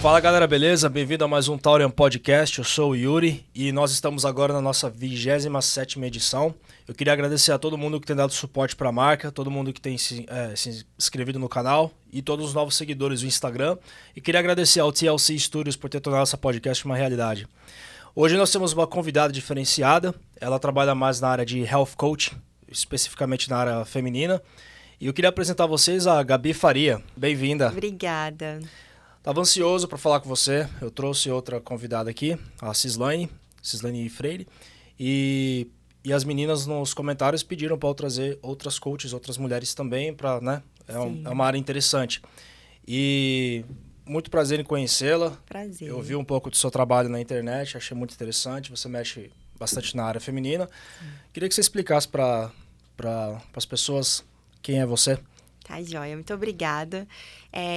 Fala galera, beleza? Bem-vindo a mais um Taurian Podcast, eu sou o Yuri e nós estamos agora na nossa 27ª edição. Eu queria agradecer a todo mundo que tem dado suporte para a marca, todo mundo que tem se inscrevido no canal e todos os novos seguidores do Instagram. E queria agradecer ao TLC Studios por ter tornado essa podcast uma realidade. Hoje nós temos uma convidada diferenciada, ela trabalha mais na área de Health Coaching, especificamente na área feminina. E eu queria apresentar a vocês a Gabi Faria. Bem-vinda. Obrigada. Estava ansioso para falar com você. Eu trouxe outra convidada aqui, a Cislane Freire. E as meninas nos comentários pediram para eu trazer outras coaches, outras mulheres também, para, né? É uma área interessante. E muito prazer em conhecê-la. Prazer. Eu vi um pouco do seu trabalho na internet, achei muito interessante. Você mexe bastante na área feminina. Queria que você explicasse para as pessoas quem é você. Tá, joia. Muito obrigada.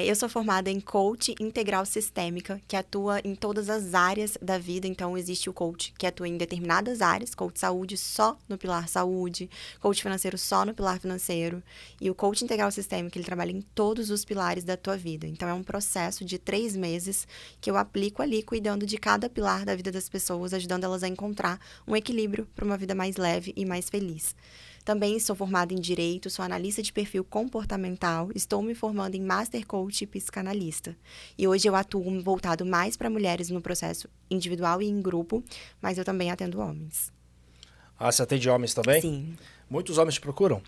Eu sou formada em coach integral sistêmica, que atua em todas as áreas da vida. Então, existe o coach que atua em determinadas áreas, coach saúde só no pilar saúde, coach financeiro só no pilar financeiro. E o coach integral sistêmico, ele trabalha em todos os pilares da tua vida. Então, é um processo de 3 meses que eu aplico ali, cuidando de cada pilar da vida das pessoas, ajudando elas a encontrar um equilíbrio para uma vida mais leve e mais feliz. Também sou formada em Direito, sou analista de perfil comportamental, estou me formando em Master Coach e psicanalista. E hoje eu atuo voltado mais para mulheres no processo individual e em grupo, mas eu também atendo homens. Ah, você atende homens também? Sim. Muitos homens te procuram?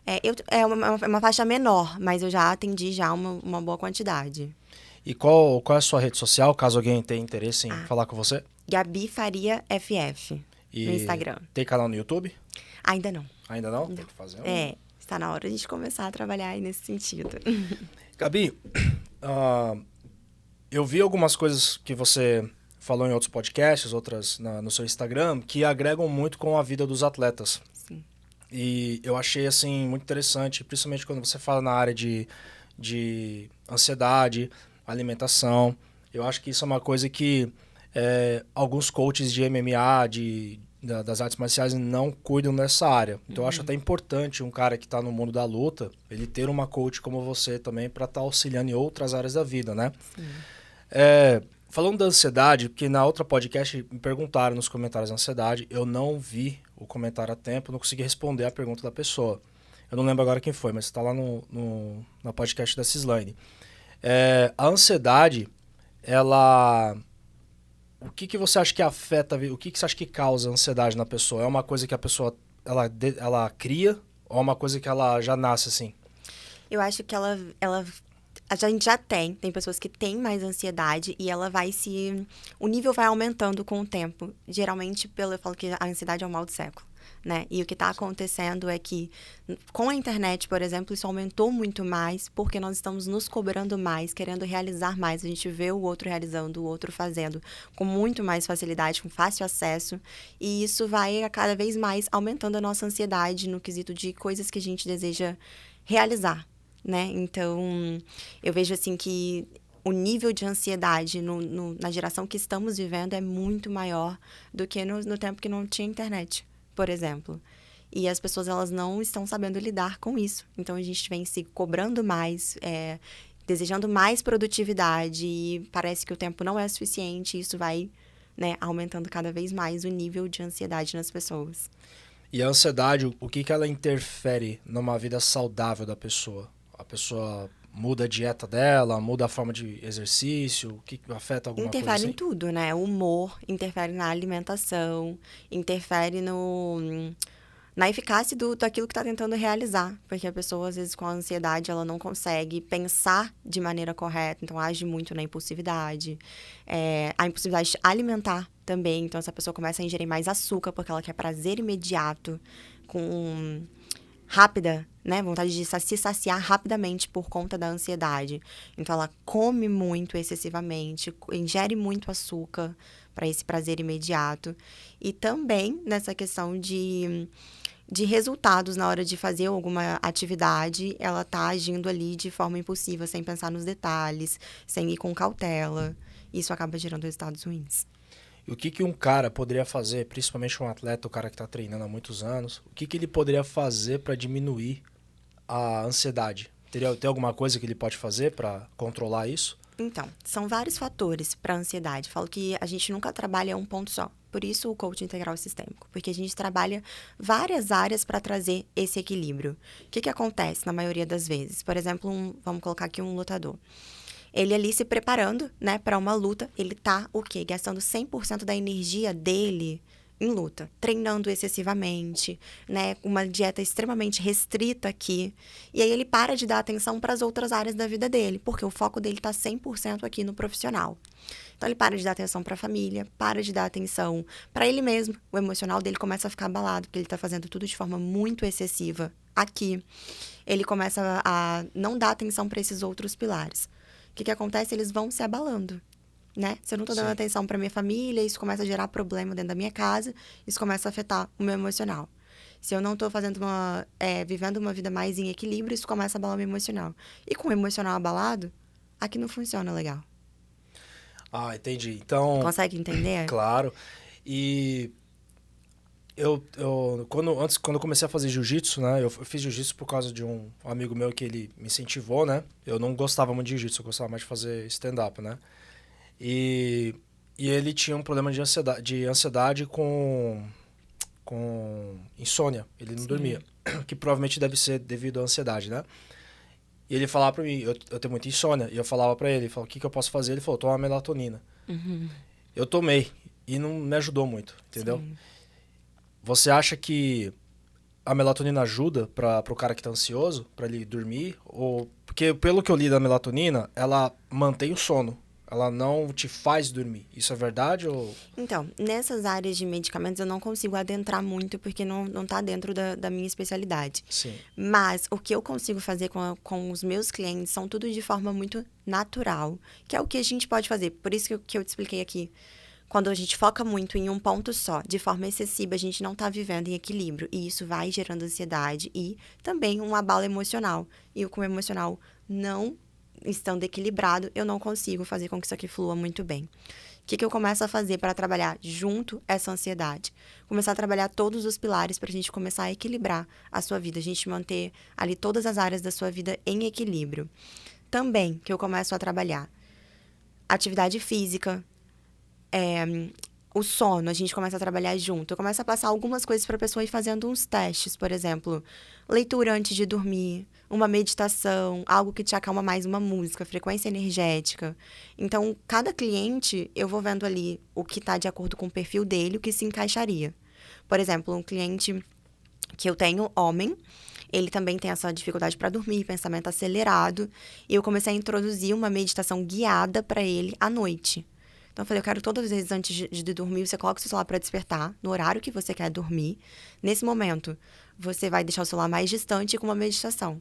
É uma faixa menor, mas eu já atendi já uma boa quantidade. E qual é a sua rede social, caso alguém tenha interesse em falar com você? Gabi Faria FF, no Instagram. Tem canal no YouTube? Ainda não. Ainda não? Tem que fazer Está na hora de a gente começar a trabalhar aí nesse sentido. Gabi, eu vi algumas coisas que você falou em outros podcasts, outras no seu Instagram, que agregam muito com a vida dos atletas. Sim. E eu achei, assim, muito interessante, principalmente quando você fala na área de ansiedade, alimentação. Eu acho que isso é uma coisa que alguns coaches de MMA, das artes marciais não cuidam dessa área. Então eu acho até importante um cara que está no mundo da luta, ele ter uma coach como você também para estar auxiliando em outras áreas da vida, né? Sim. Falando da ansiedade, porque na outra podcast me perguntaram nos comentários da ansiedade, eu não vi o comentário a tempo, não consegui responder a pergunta da pessoa. Eu não lembro agora quem foi, mas está lá no podcast da Cislane. A ansiedade, ela... O que você acha que afeta, o que você acha que causa ansiedade na pessoa? É uma coisa que a pessoa ela cria ou é uma coisa que ela já nasce assim? Eu acho que a gente já tem pessoas que têm mais ansiedade e ela o nível vai aumentando com o tempo. Geralmente, eu falo que a ansiedade é o mal do século, né? E o que está acontecendo é que, com a internet, por exemplo, isso aumentou muito mais porque nós estamos nos cobrando mais, querendo realizar mais. A gente vê o outro realizando, o outro fazendo com muito mais facilidade, com fácil acesso. E isso vai cada vez mais aumentando a nossa ansiedade no quesito de coisas que a gente deseja realizar, né? Então, eu vejo assim que o nível de ansiedade na geração que estamos vivendo é muito maior do que no tempo que não tinha internet, por exemplo. E as pessoas, elas não estão sabendo lidar com isso. Então, a gente vem se cobrando mais, desejando mais produtividade e parece que o tempo não é suficiente e isso vai, né, aumentando cada vez mais o nível de ansiedade nas pessoas. E a ansiedade, o que ela interfere numa vida saudável da pessoa? A pessoa muda a dieta dela, muda a forma de exercício, o que afeta alguma coisa assim? Interfere em tudo, né? O humor, interfere na alimentação, interfere na eficácia daquilo que está tentando realizar. Porque a pessoa, às vezes, com a ansiedade, ela não consegue pensar de maneira correta, então age muito na impulsividade. A impulsividade alimentar também, então essa pessoa começa a ingerir mais açúcar porque ela quer prazer imediato, rápida, né? Vontade de se saciar rapidamente por conta da ansiedade. Então, ela come muito excessivamente, ingere muito açúcar para esse prazer imediato. E também nessa questão de resultados na hora de fazer alguma atividade, ela tá agindo ali de forma impulsiva, sem pensar nos detalhes, sem ir com cautela. Isso acaba gerando resultados ruins. E o que um cara poderia fazer, principalmente um atleta, o cara que está treinando há muitos anos, o que ele poderia fazer para diminuir a ansiedade? Tem alguma coisa que ele pode fazer para controlar isso? Então, são vários fatores para a ansiedade. Falo que a gente nunca trabalha um ponto só. Por isso o coaching integral sistêmico, porque a gente trabalha várias áreas para trazer esse equilíbrio. O que acontece na maioria das vezes? Por exemplo, vamos colocar aqui um lutador. Ele ali se preparando, né, para uma luta, ele tá o quê? Gastando 100% da energia dele em luta, treinando excessivamente, né, uma dieta extremamente restrita aqui. E aí ele para de dar atenção para as outras áreas da vida dele, porque o foco dele tá 100% aqui no profissional. Então ele para de dar atenção para a família, para de dar atenção para ele mesmo. O emocional dele começa a ficar abalado, porque ele tá fazendo tudo de forma muito excessiva aqui. Ele começa a não dar atenção para esses outros pilares. O que acontece? Eles vão se abalando, né? Se eu não tô dando atenção para minha família, isso começa a gerar problema dentro da minha casa, isso começa a afetar o meu emocional. Se eu não tô vivendo uma vida mais em equilíbrio, isso começa a abalar o meu emocional. E com o emocional abalado, aqui não funciona legal. Ah, entendi. Então... Consegue entender? Claro. E quando eu comecei a fazer jiu-jitsu, né? Eu fiz jiu-jitsu por causa de um amigo meu que ele me incentivou, né? Eu não gostava muito de jiu-jitsu, eu gostava mais de fazer stand-up, né? E ele tinha um problema de ansiedade com insônia. Ele não dormia. Que provavelmente deve ser devido à ansiedade, né? E ele falava pra mim, eu tenho muita insônia. E eu falava pra ele, o que eu posso fazer? Ele falou, toma melatonina. Uhum. Eu tomei. E não me ajudou muito, entendeu? Sim. Você acha que a melatonina ajuda para o cara que tá ansioso, para ele dormir? Porque pelo que eu li da melatonina, ela mantém o sono. Ela não te faz dormir. Isso é verdade ou... Então, nessas áreas de medicamentos eu não consigo adentrar muito porque não tá dentro da minha especialidade. Sim. Mas o que eu consigo fazer com os meus clientes são tudo de forma muito natural, que é o que a gente pode fazer. Por isso que eu te expliquei aqui. Quando a gente foca muito em um ponto só, de forma excessiva, a gente não está vivendo em equilíbrio. E isso vai gerando ansiedade e também um abalo emocional. E com o emocional não estando equilibrado, eu não consigo fazer com que isso aqui flua muito bem. O que eu começo a fazer para trabalhar junto essa ansiedade? Começar a trabalhar todos os pilares para a gente começar a equilibrar a sua vida, a gente manter ali todas as áreas da sua vida em equilíbrio. Também que eu começo a trabalhar atividade física, o sono, a gente começa a trabalhar junto. Eu começo a passar algumas coisas para a pessoa ir fazendo uns testes, por exemplo, leitura antes de dormir, uma meditação, algo que te acalma mais, uma música, frequência energética. Então, cada cliente, eu vou vendo ali o que está de acordo com o perfil dele, o que se encaixaria. Por exemplo, um cliente que eu tenho, homem, ele também tem essa dificuldade para dormir, pensamento acelerado, e eu comecei a introduzir uma meditação guiada para ele à noite. Então, eu falei, eu quero todas as vezes antes de dormir, você coloca o seu celular para despertar, no horário que você quer dormir. Nesse momento, você vai deixar o celular mais distante com uma meditação.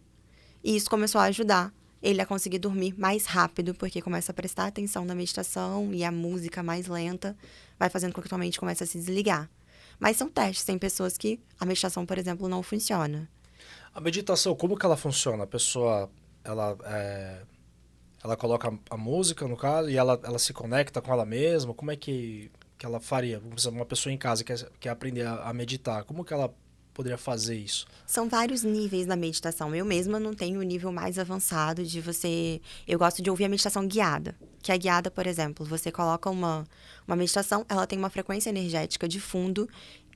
E isso começou a ajudar ele a conseguir dormir mais rápido, porque começa a prestar atenção na meditação e a música mais lenta vai fazendo com que a tua mente comece a se desligar. Mas são testes, tem pessoas que a meditação, por exemplo, não funciona. A meditação, como que ela funciona? A pessoa, ela coloca a música, no caso, e ela se conecta com ela mesma? Como é que ela faria? Por exemplo, uma pessoa em casa que quer aprender a meditar, como que ela poderia fazer isso? São vários níveis da meditação. Eu mesma não tenho o nível mais avançado de você... Eu gosto de ouvir a meditação guiada. Que a guiada, por exemplo, você coloca uma meditação, ela tem uma frequência energética de fundo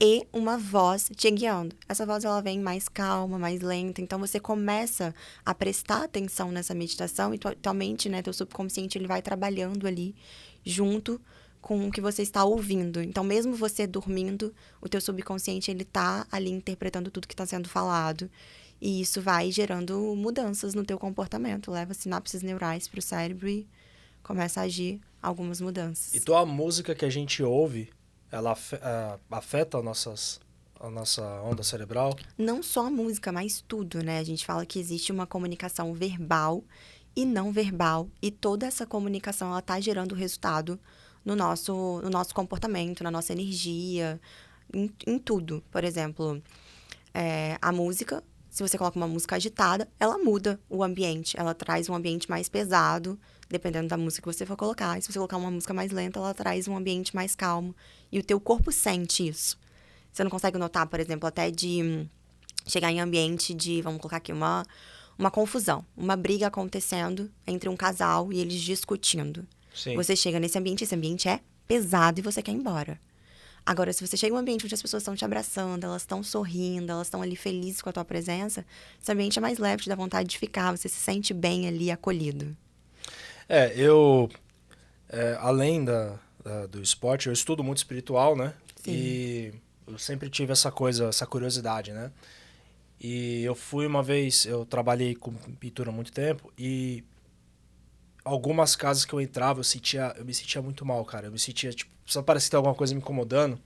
e uma voz te guiando. Essa voz, ela vem mais calma, mais lenta. Então, você começa a prestar atenção nessa meditação e tua mente, né, teu subconsciente, ele vai trabalhando ali junto com o que você está ouvindo. Então, mesmo você dormindo, o teu subconsciente, ele tá ali interpretando tudo que está sendo falado. E isso vai gerando mudanças no teu comportamento. Leva sinapses neurais para o cérebro e começa a agir algumas mudanças. Então, a música que a gente ouve, ela afeta a nossa onda cerebral? Não só a música, mas tudo, né? A gente fala que existe uma comunicação verbal e não verbal. E toda essa comunicação, ela tá gerando resultado no nosso comportamento, na nossa energia, em tudo. Por exemplo, a música, se você coloca uma música agitada, ela muda o ambiente. Ela traz um ambiente mais pesado, dependendo da música que você for colocar. E se você colocar uma música mais lenta, ela traz um ambiente mais calmo. E o teu corpo sente isso. Você não consegue notar, por exemplo, até de chegar em ambiente de, vamos colocar aqui, uma confusão, uma briga acontecendo entre um casal e eles discutindo. Sim. Você chega nesse ambiente, esse ambiente é pesado e você quer ir embora. Agora, se você chega em um ambiente onde as pessoas estão te abraçando, elas estão sorrindo, elas estão ali felizes com a tua presença, esse ambiente é mais leve, te dá vontade de ficar, você se sente bem ali, acolhido. Além do esporte, eu estudo muito espiritual, né? Sim. E eu sempre tive essa curiosidade, né? E eu fui uma vez, eu trabalhei com pintura há muito tempo e algumas casas que eu entrava, eu me sentia muito mal, cara. Eu me sentia, tipo, só parecia que tinha alguma coisa me incomodando.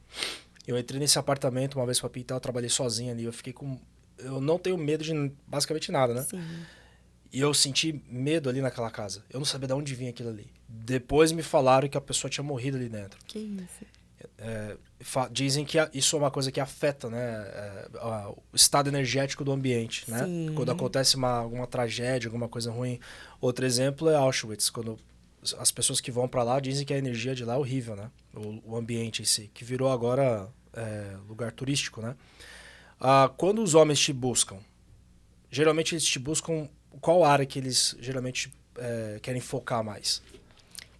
Eu entrei nesse apartamento uma vez pra pintar, eu trabalhei sozinho ali, eu não tenho medo de basicamente nada, né? Sim. E eu senti medo ali naquela casa. Eu não sabia de onde vinha aquilo ali. Depois me falaram que a pessoa tinha morrido ali dentro. Que isso? Dizem que isso é uma coisa que afeta, né, o estado energético do ambiente, né? Sim. Quando acontece alguma tragédia, alguma coisa ruim. Outro exemplo é Auschwitz, quando as pessoas que vão para lá dizem que a energia de lá é horrível, né? O ambiente em si, que virou agora lugar turístico, né? Quando os homens te buscam, geralmente eles te buscam qual área que eles geralmente querem focar mais?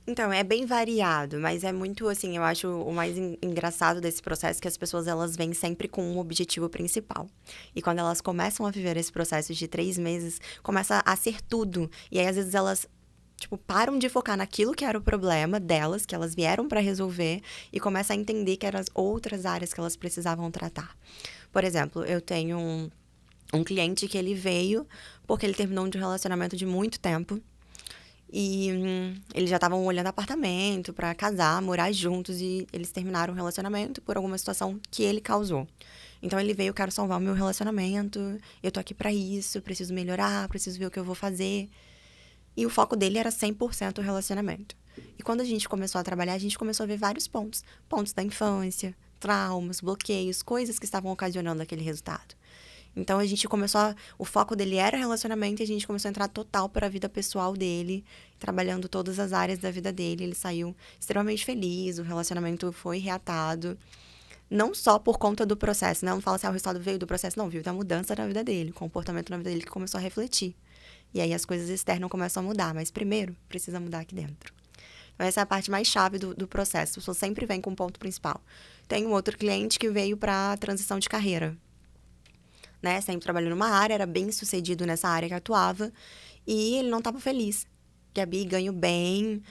Então, é bem variado, mas é muito, assim, eu acho o mais engraçado desse processo que as pessoas, elas vêm sempre com um objetivo principal. E quando elas começam a viver esse processo de 3 meses, começa a ser tudo. E aí, às vezes, elas, tipo, param de focar naquilo que era o problema delas, que elas vieram para resolver, e começam a entender que eram as outras áreas que elas precisavam tratar. Por exemplo, eu tenho um cliente que ele veio porque ele terminou de um relacionamento de muito tempo. E eles já estavam olhando apartamento para casar, morar juntos, e eles terminaram o relacionamento por alguma situação que ele causou. Então ele veio, eu quero salvar o meu relacionamento, eu tô aqui para isso, preciso melhorar, preciso ver o que eu vou fazer. E o foco dele era 100% o relacionamento. E quando a gente começou a trabalhar, a gente começou a ver vários pontos. Pontos da infância, traumas, bloqueios, coisas que estavam ocasionando aquele resultado. Então, a gente o foco dele era relacionamento e a gente começou a entrar total para a vida pessoal dele, trabalhando todas as áreas da vida dele. Ele saiu extremamente feliz, o relacionamento foi reatado. Não só por conta do processo, né? Não fala assim, o resultado veio do processo. Não, veio da mudança na vida dele, o comportamento na vida dele que começou a refletir. E aí, as coisas externas começam a mudar. Mas, primeiro, precisa mudar aqui dentro. Então, essa é a parte mais chave do processo. A pessoa sempre vem com um ponto principal. Tem um outro cliente que veio para transição de carreira. Né? Sempre trabalhou numa área, era bem sucedido nessa área que atuava, e ele não estava feliz. Gabi, ganho bem,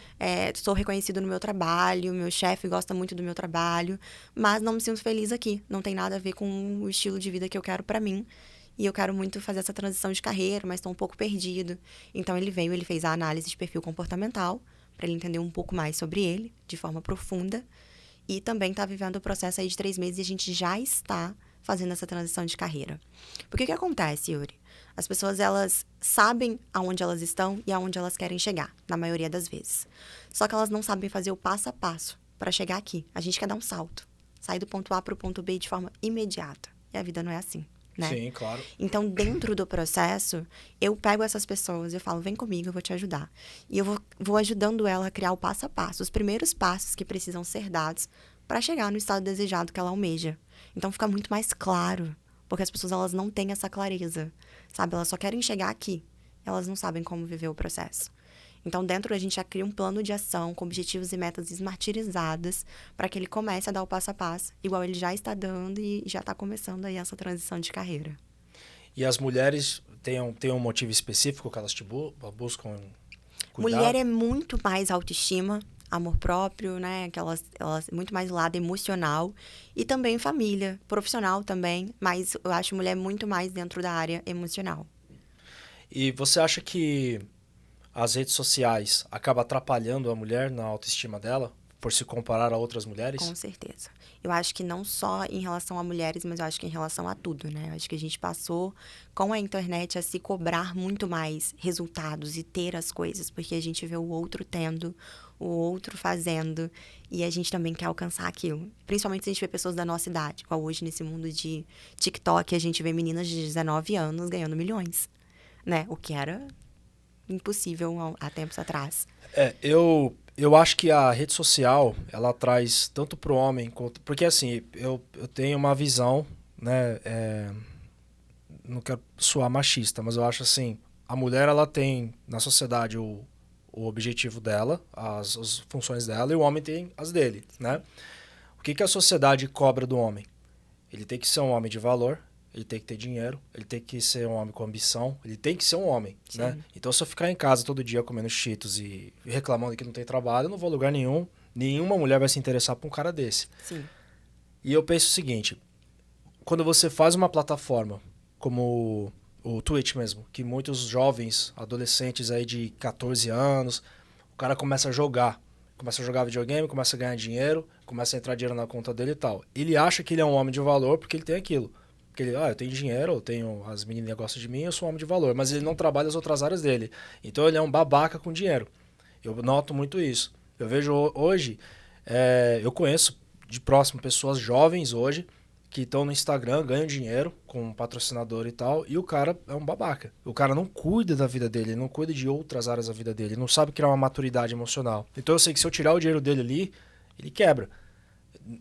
sou reconhecido no meu trabalho, meu chefe gosta muito do meu trabalho, mas não me sinto feliz aqui. Não tem nada a ver com o estilo de vida que eu quero para mim. E eu quero muito fazer essa transição de carreira, mas estou um pouco perdido. Então ele fez a análise de perfil comportamental, para ele entender um pouco mais sobre ele, de forma profunda. E também está vivendo o processo aí de 3 meses e a gente já está fazendo essa transição de carreira. Porque o que acontece, Yuri? As pessoas, elas sabem aonde elas estão e aonde elas querem chegar, na maioria das vezes. Só que elas não sabem fazer o passo a passo para chegar aqui. A gente quer dar um salto, sair do ponto A para o ponto B de forma imediata. E a vida não é assim, né? Sim, claro. Então, dentro do processo, eu pego essas pessoas e falo, vem comigo, eu vou te ajudar. E eu vou ajudando ela a criar o passo a passo, os primeiros passos que precisam ser dados para chegar no estado desejado que ela almeja. Então, fica muito mais claro, porque as pessoas, elas não têm essa clareza, sabe? Elas só querem chegar aqui, elas não sabem como viver o processo. Então, dentro a gente já cria um plano de ação com objetivos e metas esmartirizadas para que ele comece a dar o passo a passo, igual ele já está dando e já está começando aí essa transição de carreira. E as mulheres têm um motivo específico que elas buscam cuidar? Mulher é muito mais autoestima, amor próprio, né? Que elas muito mais lado emocional e também família, profissional também, mas eu acho mulher muito mais dentro da área emocional. E você acha que as redes sociais acabam atrapalhando a mulher na autoestima dela por se comparar a outras mulheres? Com certeza. Eu acho que não só em relação a mulheres, mas eu acho que em relação a tudo, né? Eu acho que a gente passou com a internet a se cobrar muito mais resultados e ter as coisas, porque a gente vê o outro tendo, o outro fazendo, e a gente também quer alcançar aquilo. Principalmente se a gente vê pessoas da nossa idade, igual hoje nesse mundo de TikTok, a gente vê meninas de 19 anos ganhando milhões, né? O que era impossível há tempos atrás. Eu acho que a rede social, ela traz tanto pro homem quanto... Porque, assim, eu tenho uma visão, né? Não quero soar machista, mas eu acho assim, a mulher, ela tem na sociedade o objetivo dela, as funções dela, e o homem tem as dele, né? O que a sociedade cobra do homem? Ele tem que ser um homem de valor, ele tem que ter dinheiro, ele tem que ser um homem com ambição, ele tem que ser um homem, né? Então, se eu ficar em casa todo dia comendo Cheetos e reclamando que não tem trabalho, eu não vou a lugar nenhum. Nenhuma mulher vai se interessar por um cara desse. Sim. E eu penso o seguinte, quando você faz uma plataforma como o Twitch mesmo, que muitos jovens, adolescentes aí de 14 anos, o cara começa a jogar videogame, começa a ganhar dinheiro, começa a entrar dinheiro na conta dele e tal. Ele acha que ele é um homem de valor porque ele tem aquilo. Porque ele, eu tenho dinheiro, eu tenho, as meninas gostam de mim, eu sou um homem de valor. Mas ele não trabalha as outras áreas dele. Então ele é um babaca com dinheiro. Eu noto muito isso. Eu vejo hoje, eu conheço de próximo pessoas jovens hoje que estão no Instagram, ganham dinheiro com um patrocinador e tal, e o cara é um babaca. O cara não cuida da vida dele, ele não cuida de outras áreas da vida dele, ele não sabe criar uma maturidade emocional. Então eu sei que se eu tirar o dinheiro dele ali, ele quebra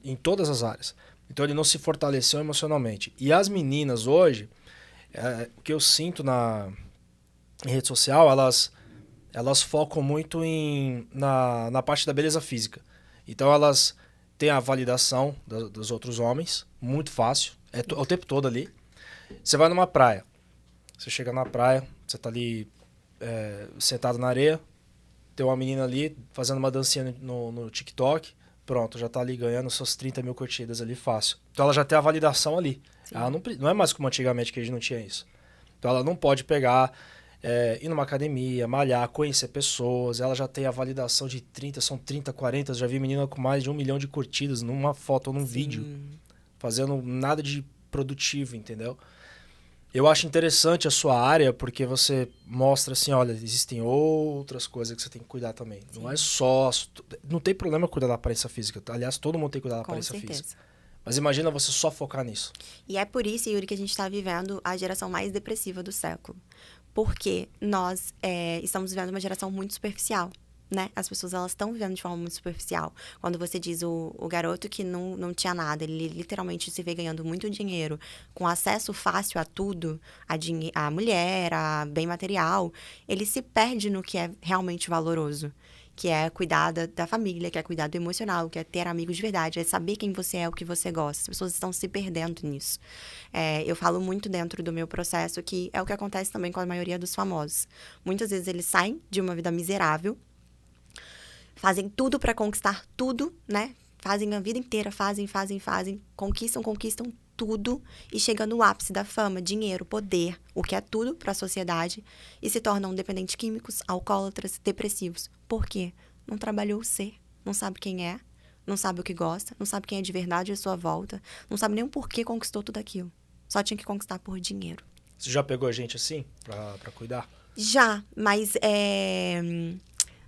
em todas as áreas. Então ele não se fortaleceu emocionalmente. E as meninas hoje, o que eu sinto em rede social, elas focam muito na parte da beleza física. Então elas têm a validação dos outros homens, muito fácil, o tempo todo ali. Você vai numa praia, você chega na praia, você tá ali sentado na areia, tem uma menina ali fazendo uma dancinha no TikTok, pronto, já tá ali ganhando suas 30 mil curtidas ali fácil. Então ela já tem a validação ali. Ela não é mais como antigamente que a gente não tinha isso. Então ela não pode pegar, ir numa academia, malhar, conhecer pessoas, ela já tem a validação de 30, são 30, 40, já vi menina com mais de 1 milhão de curtidas numa foto ou num vídeo, fazendo nada de produtivo, entendeu? Eu acho interessante a sua área porque você mostra assim, olha, existem outras coisas que você tem que cuidar também. Sim. Não é só... Não tem problema cuidar da aparência física. Aliás, todo mundo tem que cuidar da aparência física. Mas imagina você só focar nisso. E é por isso, Yuri, que a gente está vivendo a geração mais depressiva do século. Porque nós estamos vivendo uma geração muito superficial. Né? As pessoas, elas estão vivendo de forma muito superficial. Quando você diz o garoto que não tinha nada, ele literalmente se vê ganhando muito dinheiro, com acesso fácil a tudo, a mulher, a bem material, ele se perde no que é realmente valoroso, que é cuidar da família, que é cuidar do emocional, que é ter amigos de verdade, é saber quem você é, o que você gosta. As pessoas estão se perdendo nisso. Eu falo muito dentro do meu processo que é o que acontece também com a maioria dos famosos. Muitas vezes eles saem de uma vida miserável, fazem tudo para conquistar tudo, né? Fazem a vida inteira, fazem, conquistam tudo e chegam no ápice da fama, dinheiro, poder, o que é tudo para a sociedade e se tornam dependentes químicos, alcoólatras, depressivos. Por quê? Não trabalhou o ser, não sabe quem é, não sabe o que gosta, não sabe quem é de verdade à sua volta, não sabe nem o porquê conquistou tudo aquilo. Só tinha que conquistar por dinheiro. Você já pegou a gente assim para cuidar? Já, mas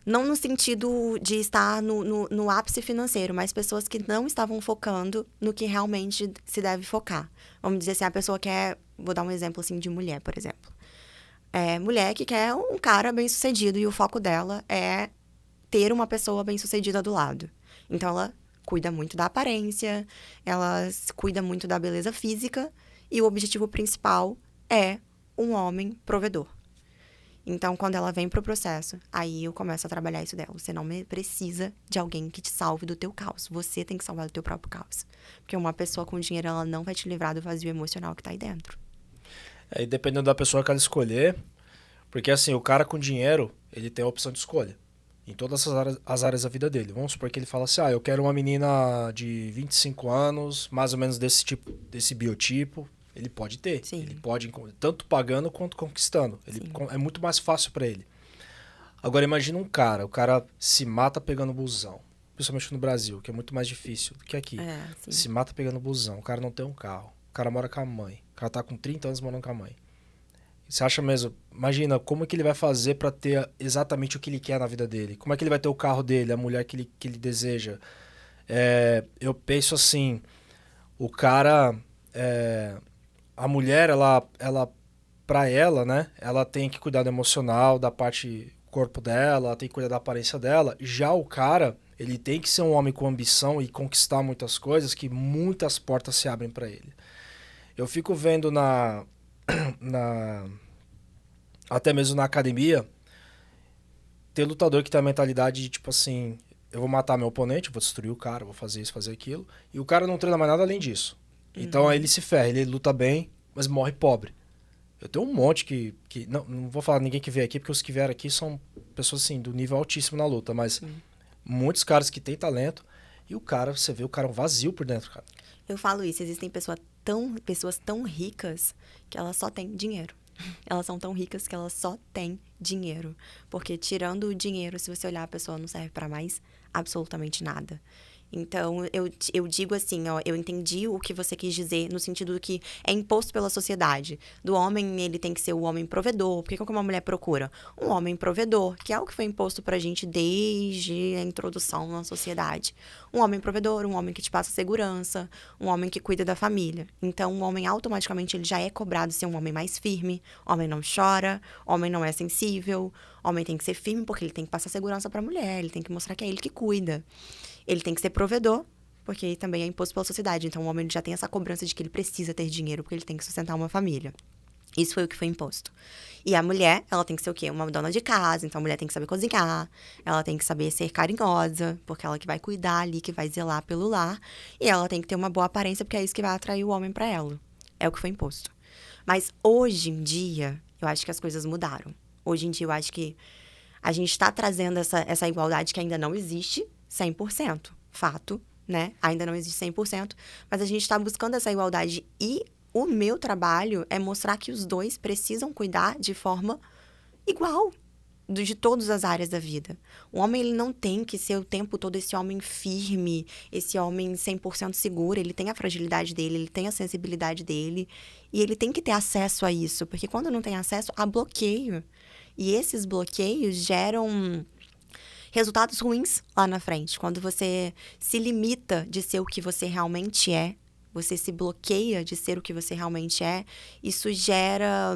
não no sentido de estar no ápice financeiro, mas pessoas que não estavam focando no que realmente se deve focar. Vamos dizer assim, a pessoa quer... Vou dar um exemplo assim de mulher, por exemplo. Mulher que quer um cara bem-sucedido e o foco dela é ter uma pessoa bem-sucedida do lado. Então, ela cuida muito da aparência, ela cuida muito da beleza física e o objetivo principal é um homem provedor. Então, quando ela vem pro processo, aí eu começo a trabalhar isso dela. Você não precisa de alguém que te salve do teu caos. Você tem que salvar do teu próprio caos. Porque uma pessoa com dinheiro, ela não vai te livrar do vazio emocional que tá aí dentro. E dependendo da pessoa que ela escolher, porque assim, o cara com dinheiro, ele tem a opção de escolha. Em todas as áreas da vida dele. Vamos supor que ele fala assim, eu quero uma menina de 25 anos, mais ou menos desse tipo, desse biotipo. Ele pode ter. Sim. Ele pode, tanto pagando quanto conquistando. É muito mais fácil para ele. Agora, imagina o cara se mata pegando busão. Principalmente no Brasil, que é muito mais difícil do que aqui. Se mata pegando busão. O cara não tem um carro. O cara mora com a mãe. O cara tá com 30 anos morando com a mãe. Você acha mesmo? Imagina, como é que ele vai fazer para ter exatamente o que ele quer na vida dele? Como é que ele vai ter o carro dele, a mulher que ele deseja? Eu penso assim, o cara... A mulher, ela pra ela, né? Ela tem que cuidar do emocional, da parte corpo dela, ela tem que cuidar da aparência dela. Já o cara, ele tem que ser um homem com ambição e conquistar muitas coisas, que muitas portas se abrem pra ele. Eu fico vendo até mesmo na academia, tem lutador que tem a mentalidade de, tipo assim, eu vou matar meu oponente, eu vou destruir o cara, vou fazer isso, fazer aquilo. E o cara não treina mais nada além disso. Então aí ele se ferra, ele luta bem, mas morre pobre. Eu tenho um monte que não vou falar ninguém que veio aqui, porque os que vieram aqui são pessoas, assim, do nível altíssimo na luta. Mas muitos caras que têm talento e o cara, você vê o cara um vazio por dentro, cara. Eu falo isso, existem pessoas tão ricas que elas só têm dinheiro. Elas são tão ricas que elas só têm dinheiro. Porque tirando o dinheiro, se você olhar, a pessoa não serve pra mais absolutamente nada. Então, eu digo assim, ó, eu entendi o que você quis dizer no sentido do que é imposto pela sociedade. Do homem, ele tem que ser o homem provedor. Por que uma mulher procura? Um homem provedor, que é o que foi imposto pra gente desde a introdução na sociedade. Um homem provedor, um homem que te passa segurança, um homem que cuida da família. Então, um homem automaticamente ele já é cobrado ser um homem mais firme. Homem não chora, homem não é sensível. Homem tem que ser firme porque ele tem que passar segurança pra mulher, ele tem que mostrar que é ele que cuida. Ele tem que ser provedor, porque também é imposto pela sociedade. Então, o homem já tem essa cobrança de que ele precisa ter dinheiro, porque ele tem que sustentar uma família. Isso foi o que foi imposto. E a mulher, ela tem que ser o quê? Uma dona de casa. Então, a mulher tem que saber cozinhar. Ela tem que saber ser carinhosa, porque ela que vai cuidar ali, que vai zelar pelo lar. E ela tem que ter uma boa aparência, porque é isso que vai atrair o homem pra ela. É o que foi imposto. Mas, hoje em dia, eu acho que as coisas mudaram. Hoje em dia, eu acho que a gente está trazendo essa igualdade que ainda não existe 100%. Fato, né? Ainda não existe 100%. Mas a gente está buscando essa igualdade. E o meu trabalho é mostrar que os dois precisam cuidar de forma igual. De todas as áreas da vida. O homem, ele não tem que ser o tempo todo esse homem firme, esse homem 100% seguro. Ele tem a fragilidade dele, ele tem a sensibilidade dele. E ele tem que ter acesso a isso. Porque quando não tem acesso, há bloqueio. E esses bloqueios geram resultados ruins lá na frente. Quando você se limita de ser o que você realmente é, você se bloqueia de ser o que você realmente é, isso gera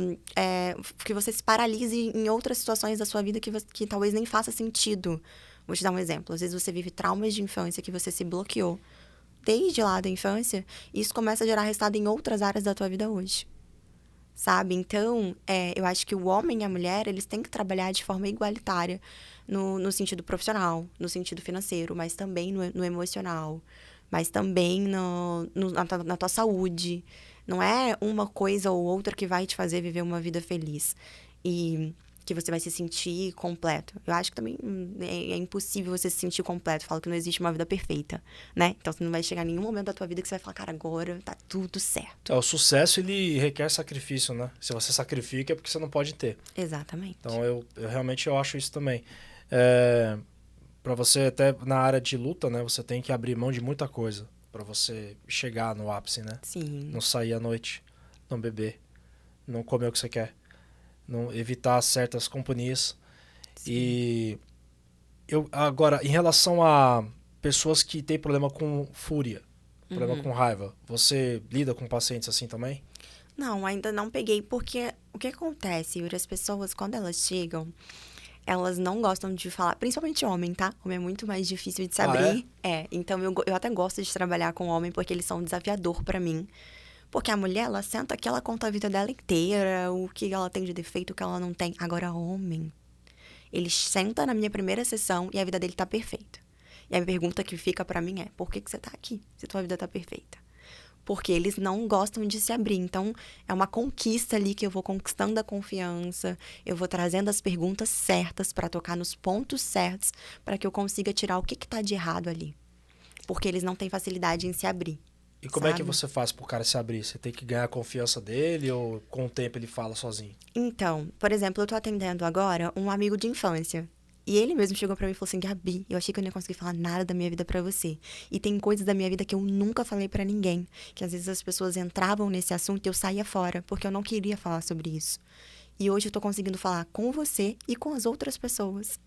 que você se paralise em outras situações da sua vida que talvez nem faça sentido. Vou te dar um exemplo. Às vezes você vive traumas de infância que você se bloqueou desde lá da infância, e isso começa a gerar resultado em outras áreas da tua vida hoje. Sabe? Então, eu acho que o homem e a mulher, eles têm que trabalhar de forma igualitária no sentido profissional, no sentido financeiro, mas também no emocional, mas também na tua saúde. Não é uma coisa ou outra que vai te fazer viver uma vida feliz e que você vai se sentir completo. Eu acho que também é impossível você se sentir completo. Eu falo que não existe uma vida perfeita, né? Então, você não vai chegar em nenhum momento da tua vida que você vai falar, cara, agora tá tudo certo. O sucesso, ele requer sacrifício, né? Se você sacrifica é porque você não pode ter. Exatamente. Então, eu realmente acho isso também. Para você, até na área de luta, né? Você tem que abrir mão de muita coisa para você chegar no ápice, né? Sim. Não sair à noite, não beber, não comer o que você quer, não evitar certas companhias. Sim. E agora, em relação a pessoas que têm problema com fúria, problema com raiva, você lida com pacientes assim também? Não, ainda não peguei, porque o que acontece, Yuri, as pessoas, quando elas chegam, elas não gostam de falar, principalmente homem, tá? Homem é muito mais difícil de se abrir. Então eu até gosto de trabalhar com homem, porque eles são um desafiador pra mim. Porque a mulher, ela senta aqui, ela conta a vida dela inteira, o que ela tem de defeito, o que ela não tem. Agora, homem, ele senta na minha primeira sessão e a vida dele tá perfeita. E a pergunta que fica pra mim é, por que você tá aqui, se tua vida tá perfeita? Porque eles não gostam de se abrir. Então, é uma conquista ali que eu vou conquistando a confiança, eu vou trazendo as perguntas certas para tocar nos pontos certos, para que eu consiga tirar o que tá de errado ali. Porque eles não têm facilidade em se abrir. E como é que você faz pro cara se abrir? Você tem que ganhar a confiança dele ou com o tempo ele fala sozinho? Então, por exemplo, eu tô atendendo agora um amigo de infância. E ele mesmo chegou pra mim e falou assim, Gabi, eu achei que eu não ia conseguir falar nada da minha vida pra você. E tem coisas da minha vida que eu nunca falei pra ninguém. Que às vezes as pessoas entravam nesse assunto e eu saía fora, porque eu não queria falar sobre isso. E hoje eu tô conseguindo falar com você e com as outras pessoas.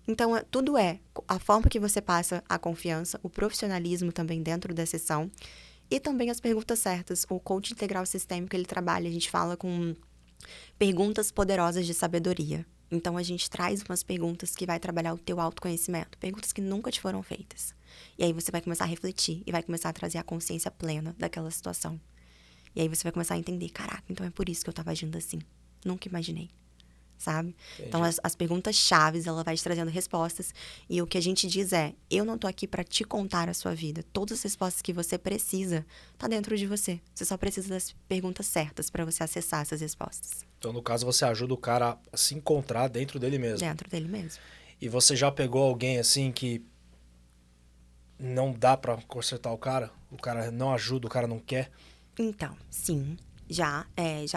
Então, tudo é a forma que você passa a confiança, o profissionalismo também dentro da sessão e também as perguntas certas. O coach integral sistêmico, ele trabalha, a gente fala com perguntas poderosas de sabedoria. Então, a gente traz umas perguntas que vai trabalhar o teu autoconhecimento. Perguntas que nunca te foram feitas. E aí você vai começar a refletir e vai começar a trazer a consciência plena daquela situação. E aí você vai começar a entender, caraca, então é por isso que eu tava agindo assim. Nunca imaginei. sabe? Entendi. Então, as perguntas chaves, ela vai te trazendo respostas. E o que a gente diz é, eu não tô aqui para te contar a sua vida. Todas as respostas que você precisa tá dentro de você. Você só precisa das perguntas certas para você acessar essas respostas. Então, no caso, você ajuda o cara a se encontrar dentro dele mesmo. Dentro dele mesmo. E você já pegou alguém assim que não dá pra consertar o cara não ajuda, o cara não quer? Então, sim, já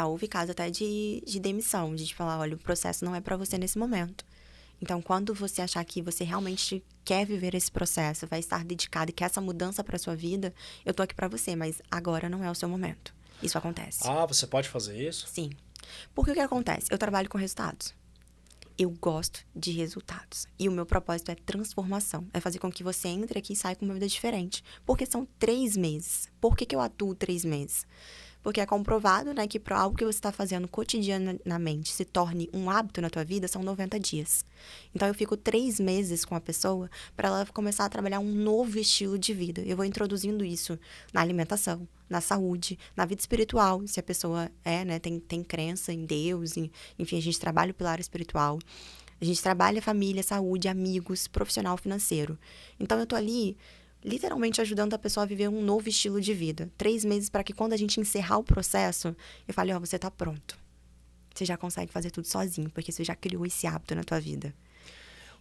houve caso até de demissão, de falar, olha, o processo não é para você nesse momento. Então, quando você achar que você realmente quer viver esse processo, vai estar dedicado e quer essa mudança para sua vida, eu tô aqui para você, mas agora não é o seu momento. Isso acontece. Ah, você pode fazer isso? Sim. Porque o que acontece? Eu trabalho com resultados. Eu gosto de resultados. E o meu propósito é transformação. É fazer com que você entre aqui e saia com uma vida diferente. Porque são 3 meses. Por que eu atuo 3 meses? Porque é comprovado, né, que para algo que você está fazendo cotidianamente se torne um hábito na tua vida, são 90 dias. Então, eu fico 3 meses com a pessoa para ela começar a trabalhar um novo estilo de vida. Eu vou introduzindo isso na alimentação, na saúde, na vida espiritual, se a pessoa né, tem crença em Deus, enfim, a gente trabalha o pilar espiritual. A gente trabalha família, saúde, amigos, profissional, financeiro. Então, eu tô ali literalmente ajudando a pessoa a viver um novo estilo de vida. 3 meses para que quando a gente encerrar o processo, eu fale, você tá pronto. Você já consegue fazer tudo sozinho, porque você já criou esse hábito na tua vida.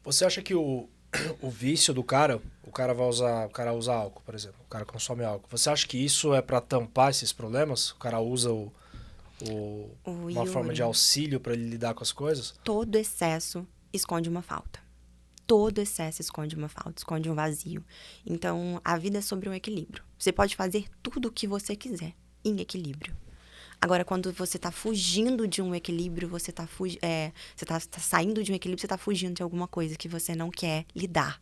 Você acha que o vício do cara, o cara usa álcool, por exemplo, o cara consome álcool. Você acha que isso é para tampar esses problemas? O cara usa uma forma de auxílio para ele lidar com as coisas? Todo excesso esconde uma falta. Todo excesso esconde uma falta, esconde um vazio. Então, a vida é sobre um equilíbrio. Você pode fazer tudo o que você quiser, em equilíbrio. Agora, quando você está fugindo de um equilíbrio, você está saindo de um equilíbrio, você está fugindo de alguma coisa que você não quer lidar.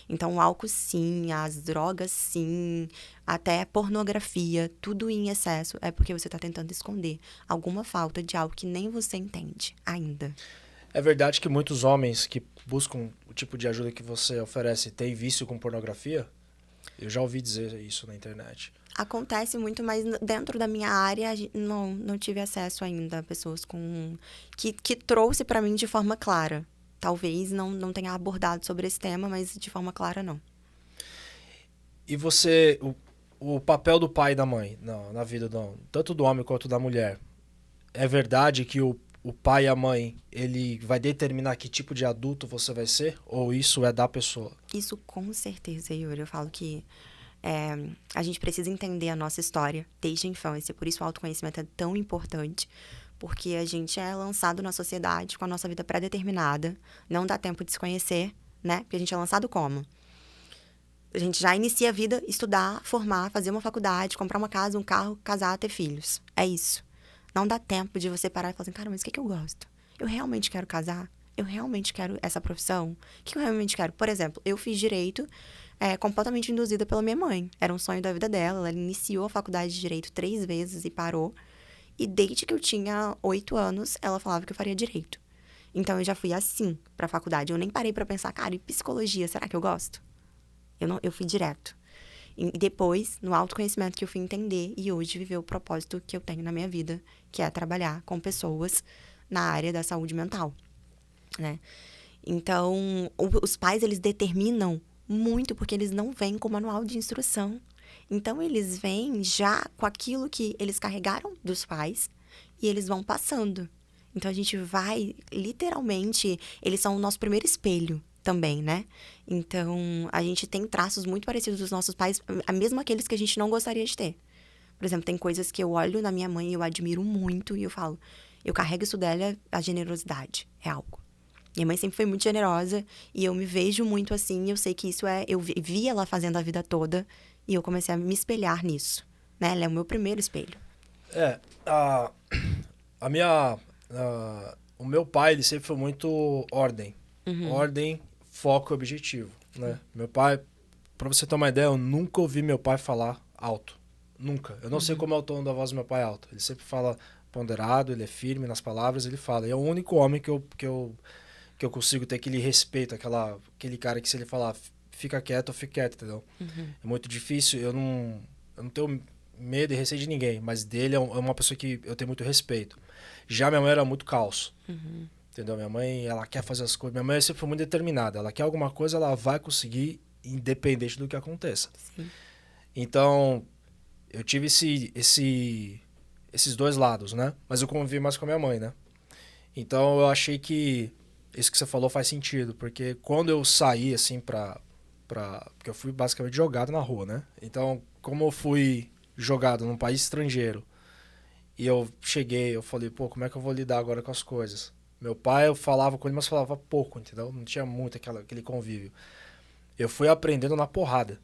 Então, o álcool, sim, as drogas, sim, até pornografia, tudo em excesso é porque você está tentando esconder alguma falta de algo que nem você entende ainda. É verdade que muitos homens que buscam o tipo de ajuda que você oferece têm vício com pornografia? Eu já ouvi dizer isso na internet. Acontece muito, mas dentro da minha área não tive acesso ainda a pessoas que trouxe para mim de forma clara. Talvez não tenha abordado sobre esse tema, mas de forma clara não. E você, o papel do pai e da mãe na vida tanto do homem quanto da mulher, é verdade que o pai e a mãe, ele vai determinar que tipo de adulto você vai ser? Ou isso é da pessoa? Isso com certeza, Yuri. Eu falo que a gente precisa entender a nossa história desde a infância. Por isso o autoconhecimento é tão importante. Porque a gente é lançado na sociedade com a nossa vida pré-determinada. Não dá tempo de se conhecer, né? Porque a gente é lançado como? A gente já inicia a vida, estudar, formar, fazer uma faculdade, comprar uma casa, um carro, casar, ter filhos. É isso. Não dá tempo de você parar e falar assim, cara, mas o que eu gosto? Eu realmente quero casar? Eu realmente quero essa profissão? O que eu realmente quero? Por exemplo, eu fiz direito completamente induzida pela minha mãe. Era um sonho da vida dela. Ela iniciou a faculdade de direito 3 vezes e parou. E desde que eu tinha 8 anos, ela falava que eu faria direito. Então, eu já fui assim pra faculdade. Eu nem parei pra pensar, cara, e psicologia, será que eu gosto? Eu fui direto. E depois, no autoconhecimento que eu fui entender e hoje viver o propósito que eu tenho na minha vida, que é trabalhar com pessoas na área da saúde mental, né? Então, os pais, eles determinam muito porque eles não vêm com manual de instrução. Então, eles vêm já com aquilo que eles carregaram dos pais e eles vão passando. Então, a gente vai, literalmente, eles são o nosso primeiro espelho também, né? Então, a gente tem traços muito parecidos dos nossos pais, mesmo aqueles que a gente não gostaria de ter. Por exemplo, tem coisas que eu olho na minha mãe e eu admiro muito e eu falo, eu carrego isso dela, a generosidade, é algo. Minha mãe sempre foi muito generosa e eu me vejo muito assim, eu sei que isso eu vi ela fazendo a vida toda e eu comecei a me espelhar nisso, né? Ela é o meu primeiro espelho. O meu pai, ele sempre foi muito ordem. Uhum. Ordem, foco e objetivo, né? Meu pai, pra você ter uma ideia, eu nunca ouvi meu pai falar alto. Nunca. Eu não sei como é o tom da voz do meu pai alto. Ele sempre fala ponderado, ele é firme nas palavras, ele fala. E é o único homem que eu consigo ter aquele respeito, aquele cara que se ele falar fica quieto, eu fico quieto, entendeu? É muito difícil, eu não tenho medo e receio de ninguém, mas dele é uma pessoa que eu tenho muito respeito. Já minha mãe era muito caos. Entendeu? Minha mãe, ela quer fazer as coisas. Minha mãe sempre foi muito determinada. Ela quer alguma coisa, ela vai conseguir, independente do que aconteça. Sim. Então, eu tive esses dois lados, né? Mas eu convivi mais com a minha mãe, né? Então, eu achei que isso que você falou faz sentido. Porque quando eu saí, assim, porque eu fui basicamente jogado na rua, né? Então, como eu fui jogado num país estrangeiro, e eu cheguei, eu falei, pô, como é que eu vou lidar agora com as coisas? Meu pai, eu falava com ele, mas falava pouco, entendeu? Não tinha muito aquele convívio. Eu fui aprendendo na porrada.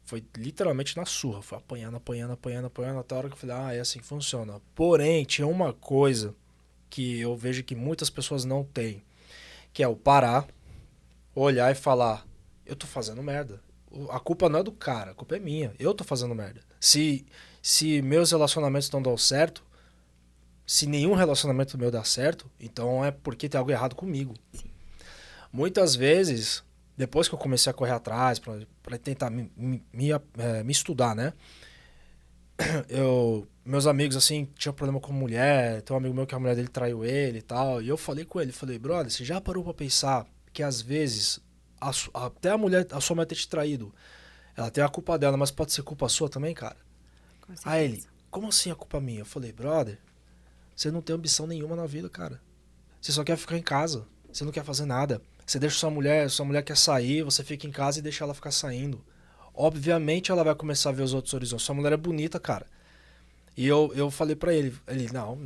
Foi literalmente na surra. Fui apanhando, apanhando, apanhando, apanhando, até a hora que eu falei, é assim que funciona. Porém, tinha uma coisa que eu vejo que muitas pessoas não têm, que é o parar, olhar e falar, eu tô fazendo merda. A culpa não é do cara, a culpa é minha. Eu tô fazendo merda. Se meus relacionamentos não dão certo, se nenhum relacionamento meu dá certo, então é porque tem algo errado comigo. Muitas vezes, depois que eu comecei a correr atrás, para tentar me estudar, né? Meus amigos, assim, tinham problema com mulher, tem um amigo meu que a mulher dele traiu ele e tal, e eu falei com ele, falei, brother, você já parou pra pensar que às vezes, até a sua mulher ter te traído, ela tem a culpa dela, mas pode ser culpa sua também, cara? Com certeza. Aí ele, como assim a culpa minha? Eu falei, brother, você não tem ambição nenhuma na vida, cara. Você só quer ficar em casa. Você não quer fazer nada. Você deixa sua mulher quer sair, você fica em casa e deixa ela ficar saindo. Obviamente ela vai começar a ver os outros horizontes. Sua mulher é bonita, cara. E eu falei pra ele, não,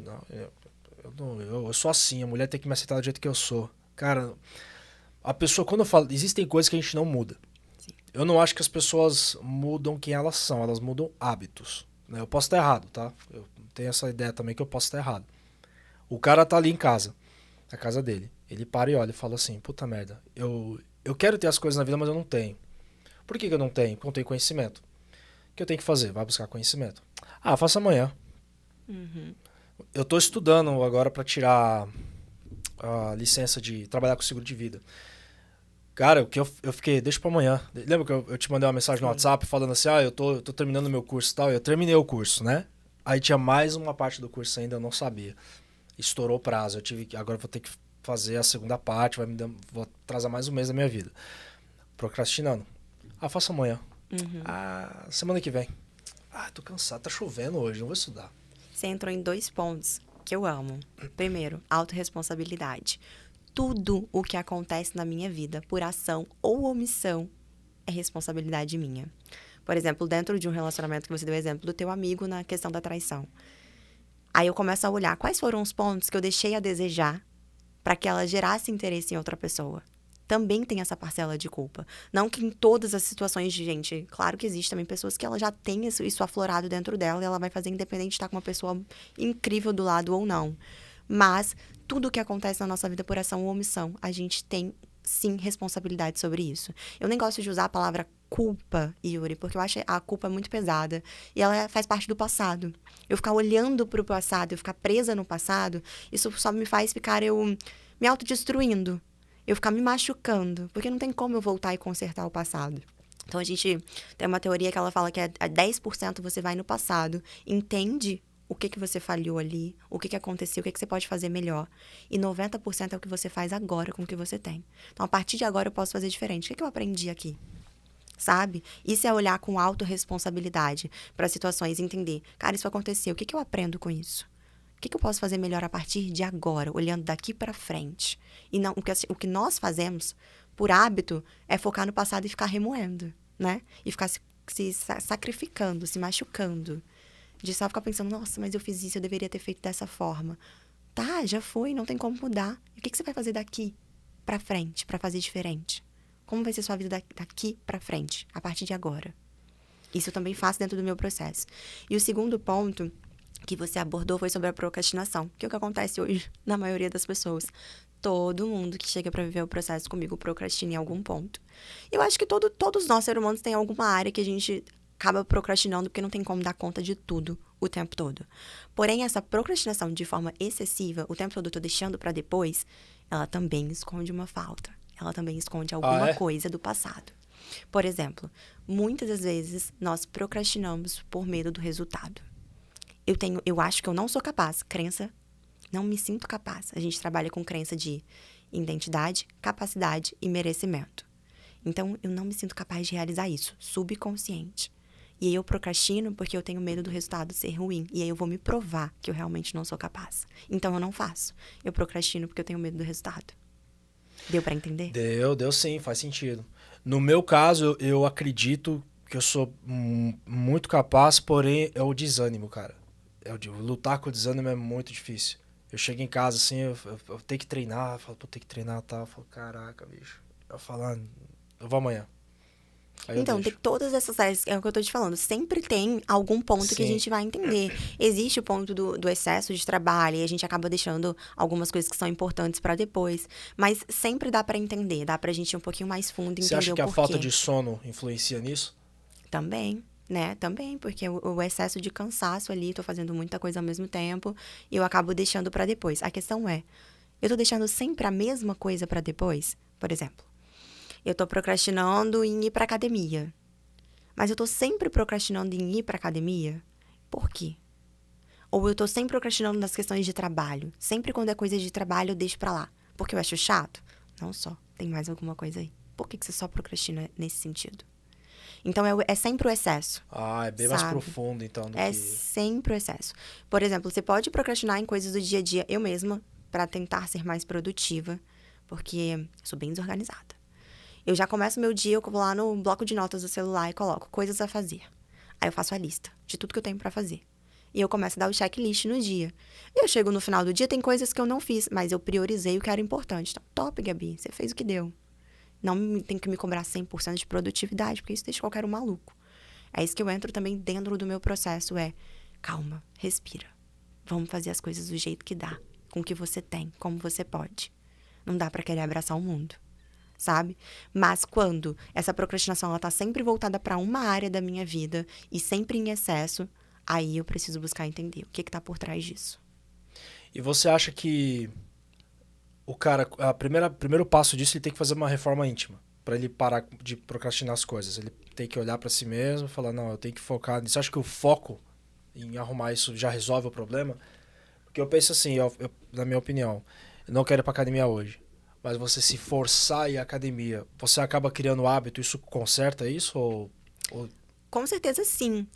eu sou assim, a mulher tem que me aceitar do jeito que eu sou. Cara, a pessoa, quando eu falo, existem coisas que a gente não muda. Sim. Eu não acho que as pessoas mudam quem elas são, elas mudam hábitos. Né? Eu posso estar errado, tá? Eu tenho essa ideia também que eu posso estar errado. O cara tá ali em casa, a casa dele. Ele para e olha e fala assim, puta merda, eu quero ter as coisas na vida, mas eu não tenho. Por que eu não tenho? Porque eu não tenho conhecimento. O que eu tenho que fazer? Vai buscar conhecimento. Ah, faça amanhã. Uhum. Eu tô estudando agora pra tirar a licença de trabalhar com seguro de vida. Cara, o que eu fiquei, deixa pra amanhã. Lembra que eu te mandei uma mensagem no Sim. WhatsApp falando assim, eu tô terminando meu curso e tal. Eu terminei o curso, né? Aí tinha mais uma parte do curso ainda, eu não sabia. Estourou o prazo. Agora eu vou ter que fazer a segunda parte, vou atrasar mais um mês da minha vida. Procrastinando. Ah, faço amanhã. Uhum. Ah, semana que vem. Ah, tô cansado, tá chovendo hoje, não vou estudar. Você entrou em 2 pontos que eu amo. Primeiro, autorresponsabilidade. Tudo o que acontece na minha vida, por ação ou omissão, é responsabilidade minha. Por exemplo, dentro de um relacionamento que você deu exemplo do teu amigo na questão da traição. Aí eu começo a olhar quais foram os pontos que eu deixei a desejar para que ela gerasse interesse em outra pessoa. Também tem essa parcela de culpa. Não que em todas as situações de gente... Claro que existe também pessoas que ela já tem isso aflorado dentro dela e ela vai fazer independente de estar com uma pessoa incrível do lado ou não. Mas tudo que acontece na nossa vida por ação ou omissão, a gente tem, sim, responsabilidade sobre isso. Eu nem gosto de usar a palavra culpa, Yuri, porque eu acho a culpa muito pesada. E ela faz parte do passado. Eu ficar olhando para o passado, eu ficar presa no passado, isso só me faz ficar me autodestruindo. Eu ficar me machucando, porque não tem como eu voltar e consertar o passado. Então, a gente tem uma teoria que ela fala que a 10% você vai no passado, entende o que você falhou ali, o que aconteceu, o que você pode fazer melhor. E 90% é o que você faz agora com o que você tem. Então, a partir de agora, eu posso fazer diferente. O que eu aprendi aqui? Sabe? Isso é olhar com autorresponsabilidade para situações, entender, cara, isso aconteceu, o que eu aprendo com isso? O que eu posso fazer melhor a partir de agora, olhando daqui para frente? E não, o que nós fazemos, por hábito, é focar no passado e ficar remoendo, né? E ficar se sacrificando, se machucando. De só ficar pensando, nossa, mas eu fiz isso, eu deveria ter feito dessa forma. Tá, já foi, não tem como mudar. E o que você vai fazer daqui para frente, para fazer diferente? Como vai ser sua vida daqui para frente, a partir de agora? Isso eu também faço dentro do meu processo. E o segundo ponto que você abordou foi sobre a procrastinação, que é o que acontece hoje na maioria das pessoas. Todo mundo que chega para viver o processo comigo procrastina em algum ponto. Eu acho que todos nós, seres humanos, tem alguma área que a gente acaba procrastinando porque não tem como dar conta de tudo o tempo todo. Porém, essa procrastinação de forma excessiva, o tempo todo eu tô deixando para depois, ela também esconde uma falta. Ela também esconde alguma coisa do passado. Por exemplo, muitas das vezes nós procrastinamos por medo do resultado. Eu acho que eu não sou capaz, crença Não me sinto capaz. A gente trabalha com crença de identidade, capacidade e merecimento. Então, eu não me sinto capaz de realizar isso. Subconsciente. E aí eu procrastino porque eu tenho medo do resultado ser ruim. E aí eu vou me provar que eu realmente não sou capaz. Então, eu não faço. Eu procrastino porque eu tenho medo do resultado. Deu pra entender? Deu sim, faz sentido. No meu caso, eu acredito que eu sou muito capaz, porém é o desânimo, cara. Lutar com o desânimo é muito difícil. Eu chego em casa assim, eu tenho que treinar, eu falo, pô, tem que treinar, tá? Eu falo, caraca, bicho. Eu falo, eu vou amanhã. Aí Então, tem todas essas áreas, é o que eu tô te falando, sempre tem algum ponto que a gente vai entender. Existe o ponto do excesso de trabalho e a gente acaba deixando algumas coisas que são importantes pra depois. Mas sempre dá pra entender, dá pra gente ir um pouquinho mais fundo e entender o porquê. Você acha que a falta de sono influencia nisso? Também, né? Também, porque o excesso de cansaço ali, tô fazendo muita coisa ao mesmo tempo e eu acabo deixando pra depois. A questão é, eu tô deixando sempre a mesma coisa pra depois? Por exemplo, eu tô procrastinando em ir pra academia. Mas eu tô sempre procrastinando em ir pra academia? Por quê? Ou eu tô sempre procrastinando nas questões de trabalho. Sempre quando é coisa de trabalho, eu deixo pra lá. Porque eu acho chato? Não só. Tem mais alguma coisa aí. Por que você só procrastina nesse sentido? Então, é sempre o excesso. É bem mais profundo, então, do É que... sempre o excesso. Por exemplo, você pode procrastinar em coisas do dia a dia. Eu mesma, pra tentar ser mais produtiva, porque eu sou bem desorganizada. Eu já começo meu dia, eu vou lá no bloco de notas do celular e coloco coisas a fazer. Aí eu faço a lista de tudo que eu tenho pra fazer. E eu começo a dar o checklist no dia. E eu chego no final do dia, tem coisas que eu não fiz, mas eu priorizei o que era importante. Então, top, Gabi, você fez o que deu. Não tem que me cobrar 100% de produtividade, porque isso deixa qualquer um maluco. É isso que eu entro também dentro do meu processo, calma, respira. Vamos fazer as coisas do jeito que dá, com o que você tem, como você pode. Não dá pra querer abraçar o mundo, sabe? Mas quando essa procrastinação ela tá sempre voltada pra uma área da minha vida e sempre em excesso, aí eu preciso buscar entender o que tá por trás disso. E você acha que o cara, primeiro passo disso, ele tem que fazer uma reforma íntima para ele parar de procrastinar as coisas? Ele tem que olhar para si mesmo e falar, não, eu tenho que focar nisso. Você acha que o foco em arrumar isso já resolve o problema? Porque eu penso assim, na minha opinião, eu não quero ir pra academia hoje, mas você se forçar a ir à academia, você acaba criando hábito, isso conserta isso? Ou... Com certeza, sim.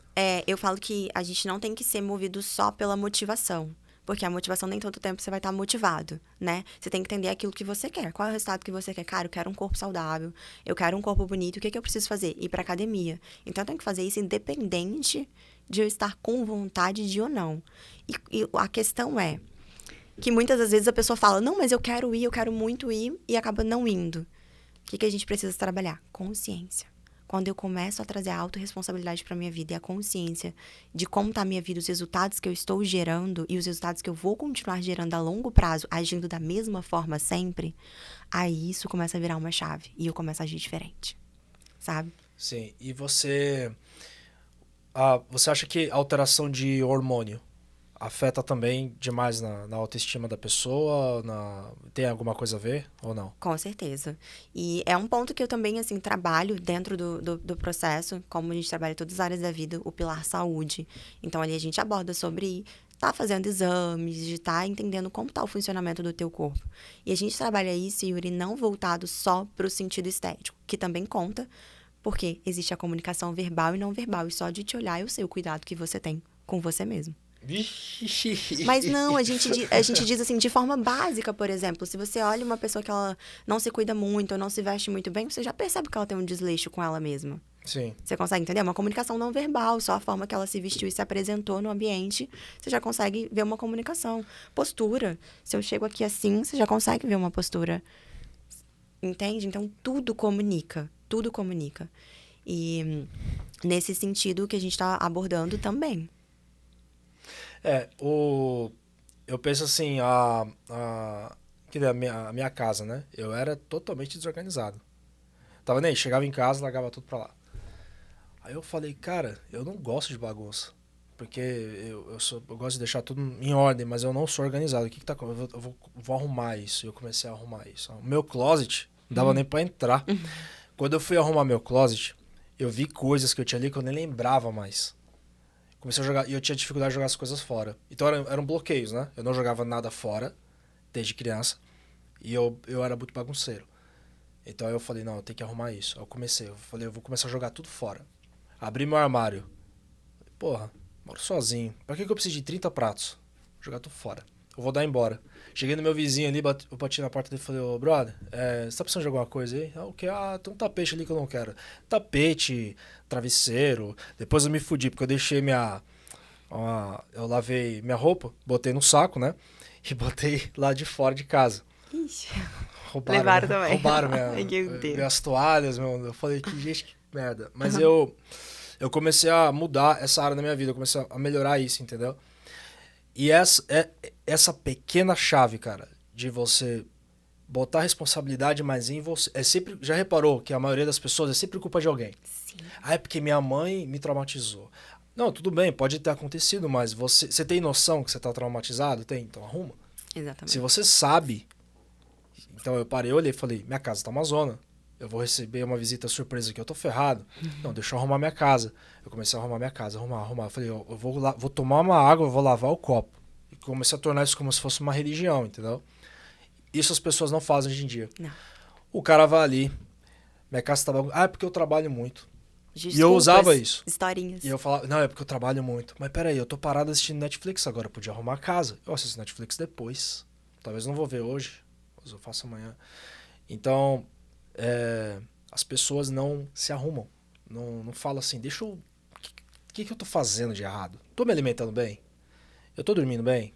Eu falo que a gente não tem que ser movido só pela motivação. Porque a motivação nem todo tempo você vai estar motivado, né? Você tem que entender aquilo que você quer. Qual é o resultado que você quer? Cara, eu quero um corpo saudável, eu quero um corpo bonito. O que eu preciso fazer? Ir pra academia. Então, eu tenho que fazer isso independente de eu estar com vontade de ou não. E a questão é que muitas das vezes a pessoa fala, não, mas eu quero muito ir, e acaba não indo. O que a gente precisa trabalhar? Consciência. Quando eu começo a trazer a autorresponsabilidade para minha vida e a consciência de como tá a minha vida, os resultados que eu estou gerando e os resultados que eu vou continuar gerando a longo prazo, agindo da mesma forma sempre, aí isso começa a virar uma chave e eu começo a agir diferente, sabe? Sim, e você acha que a alteração de hormônio afeta também demais na autoestima da pessoa? Tem alguma coisa a ver ou não? Com certeza. E é um ponto que eu também, assim, trabalho dentro do processo, como a gente trabalha em todas as áreas da vida, o pilar saúde. Então, ali a gente aborda sobre tá fazendo exames, de tá entendendo como tá o funcionamento do teu corpo. E a gente trabalha isso, Yuri, não voltado só pro sentido estético, que também conta, porque existe a comunicação verbal e não verbal. E só de te olhar, eu sei o cuidado que você tem com você mesmo. Mas não, a gente diz assim, de forma básica, por exemplo, se você olha uma pessoa que ela não se cuida muito ou não se veste muito bem, você já percebe que ela tem um desleixo com ela mesma. Sim. Você consegue entender? Uma comunicação não verbal, só a forma que ela se vestiu e se apresentou no ambiente, você já consegue ver uma comunicação. Postura. Se eu chego aqui assim, você já consegue ver uma postura. Entende? Então, tudo comunica. Tudo comunica. E nesse sentido que a gente está abordando também. Eu penso assim, a minha casa, né? Eu era totalmente desorganizado. Tava nem, chegava em casa, largava tudo pra lá. Aí eu falei, cara, eu não gosto de bagunça. Porque eu gosto de deixar tudo em ordem, mas eu não sou organizado. O que tá acontecendo? Eu vou arrumar isso. E eu comecei a arrumar isso. O meu closet não dava nem pra entrar. Quando eu fui arrumar meu closet, eu vi coisas que eu tinha ali que eu nem lembrava mais. Comecei a jogar, e eu tinha dificuldade de jogar as coisas fora. Então eram bloqueios, né? Eu não jogava nada fora, desde criança, e eu era muito bagunceiro. Então eu falei, não, eu tenho que arrumar isso. Eu falei, eu vou começar a jogar tudo fora. Abri meu armário. Porra, moro sozinho. Pra que eu preciso de 30 pratos? Vou jogar tudo fora. Eu vou dar embora. Cheguei no meu vizinho ali, eu bati na porta dele e falei, ô, brother, você tá precisando de alguma coisa aí? Ah, o quê? Ah, tem um tapete ali que eu não quero. Tapete, travesseiro. Depois eu me fudi, porque eu deixei eu lavei minha roupa, botei no saco, né? E botei lá de fora de casa. Ixi. Levaram também. Roubaram minhas toalhas, eu falei, que gente, que merda. Mas eu comecei a mudar essa área da minha vida, eu comecei a melhorar isso, entendeu? E essa pequena chave, cara, de você botar a responsabilidade mais em você. Sempre, já reparou que a maioria das pessoas é sempre culpa de alguém? Sim. Ah, é porque minha mãe me traumatizou. Não, tudo bem, pode ter acontecido, mas você tem noção que você tá traumatizado? Tem? Então arruma. Exatamente. Se você sabe... Então eu parei, olhei e falei, minha casa tá uma zona. Eu vou receber uma visita surpresa aqui, eu tô ferrado. Não, deixa eu arrumar minha casa. Eu comecei a arrumar minha casa, arrumar. Eu falei, eu vou tomar uma água, eu vou lavar o copo. E comecei a tornar isso como se fosse uma religião, entendeu? Isso as pessoas não fazem hoje em dia. Não. O cara vai ali, minha casa tá bagunçada. Ah, é porque eu trabalho muito. Desculpas, e eu usava isso. Historinhas. E eu falava, não, é porque eu trabalho muito. Mas peraí, eu tô parado assistindo Netflix agora, eu podia arrumar a casa. Eu assisto Netflix depois. Talvez não vou ver hoje, mas eu faço amanhã. Então, as pessoas não se arrumam. Não falam assim, deixa eu... O que eu tô fazendo de errado? Tô me alimentando bem? Eu tô dormindo bem?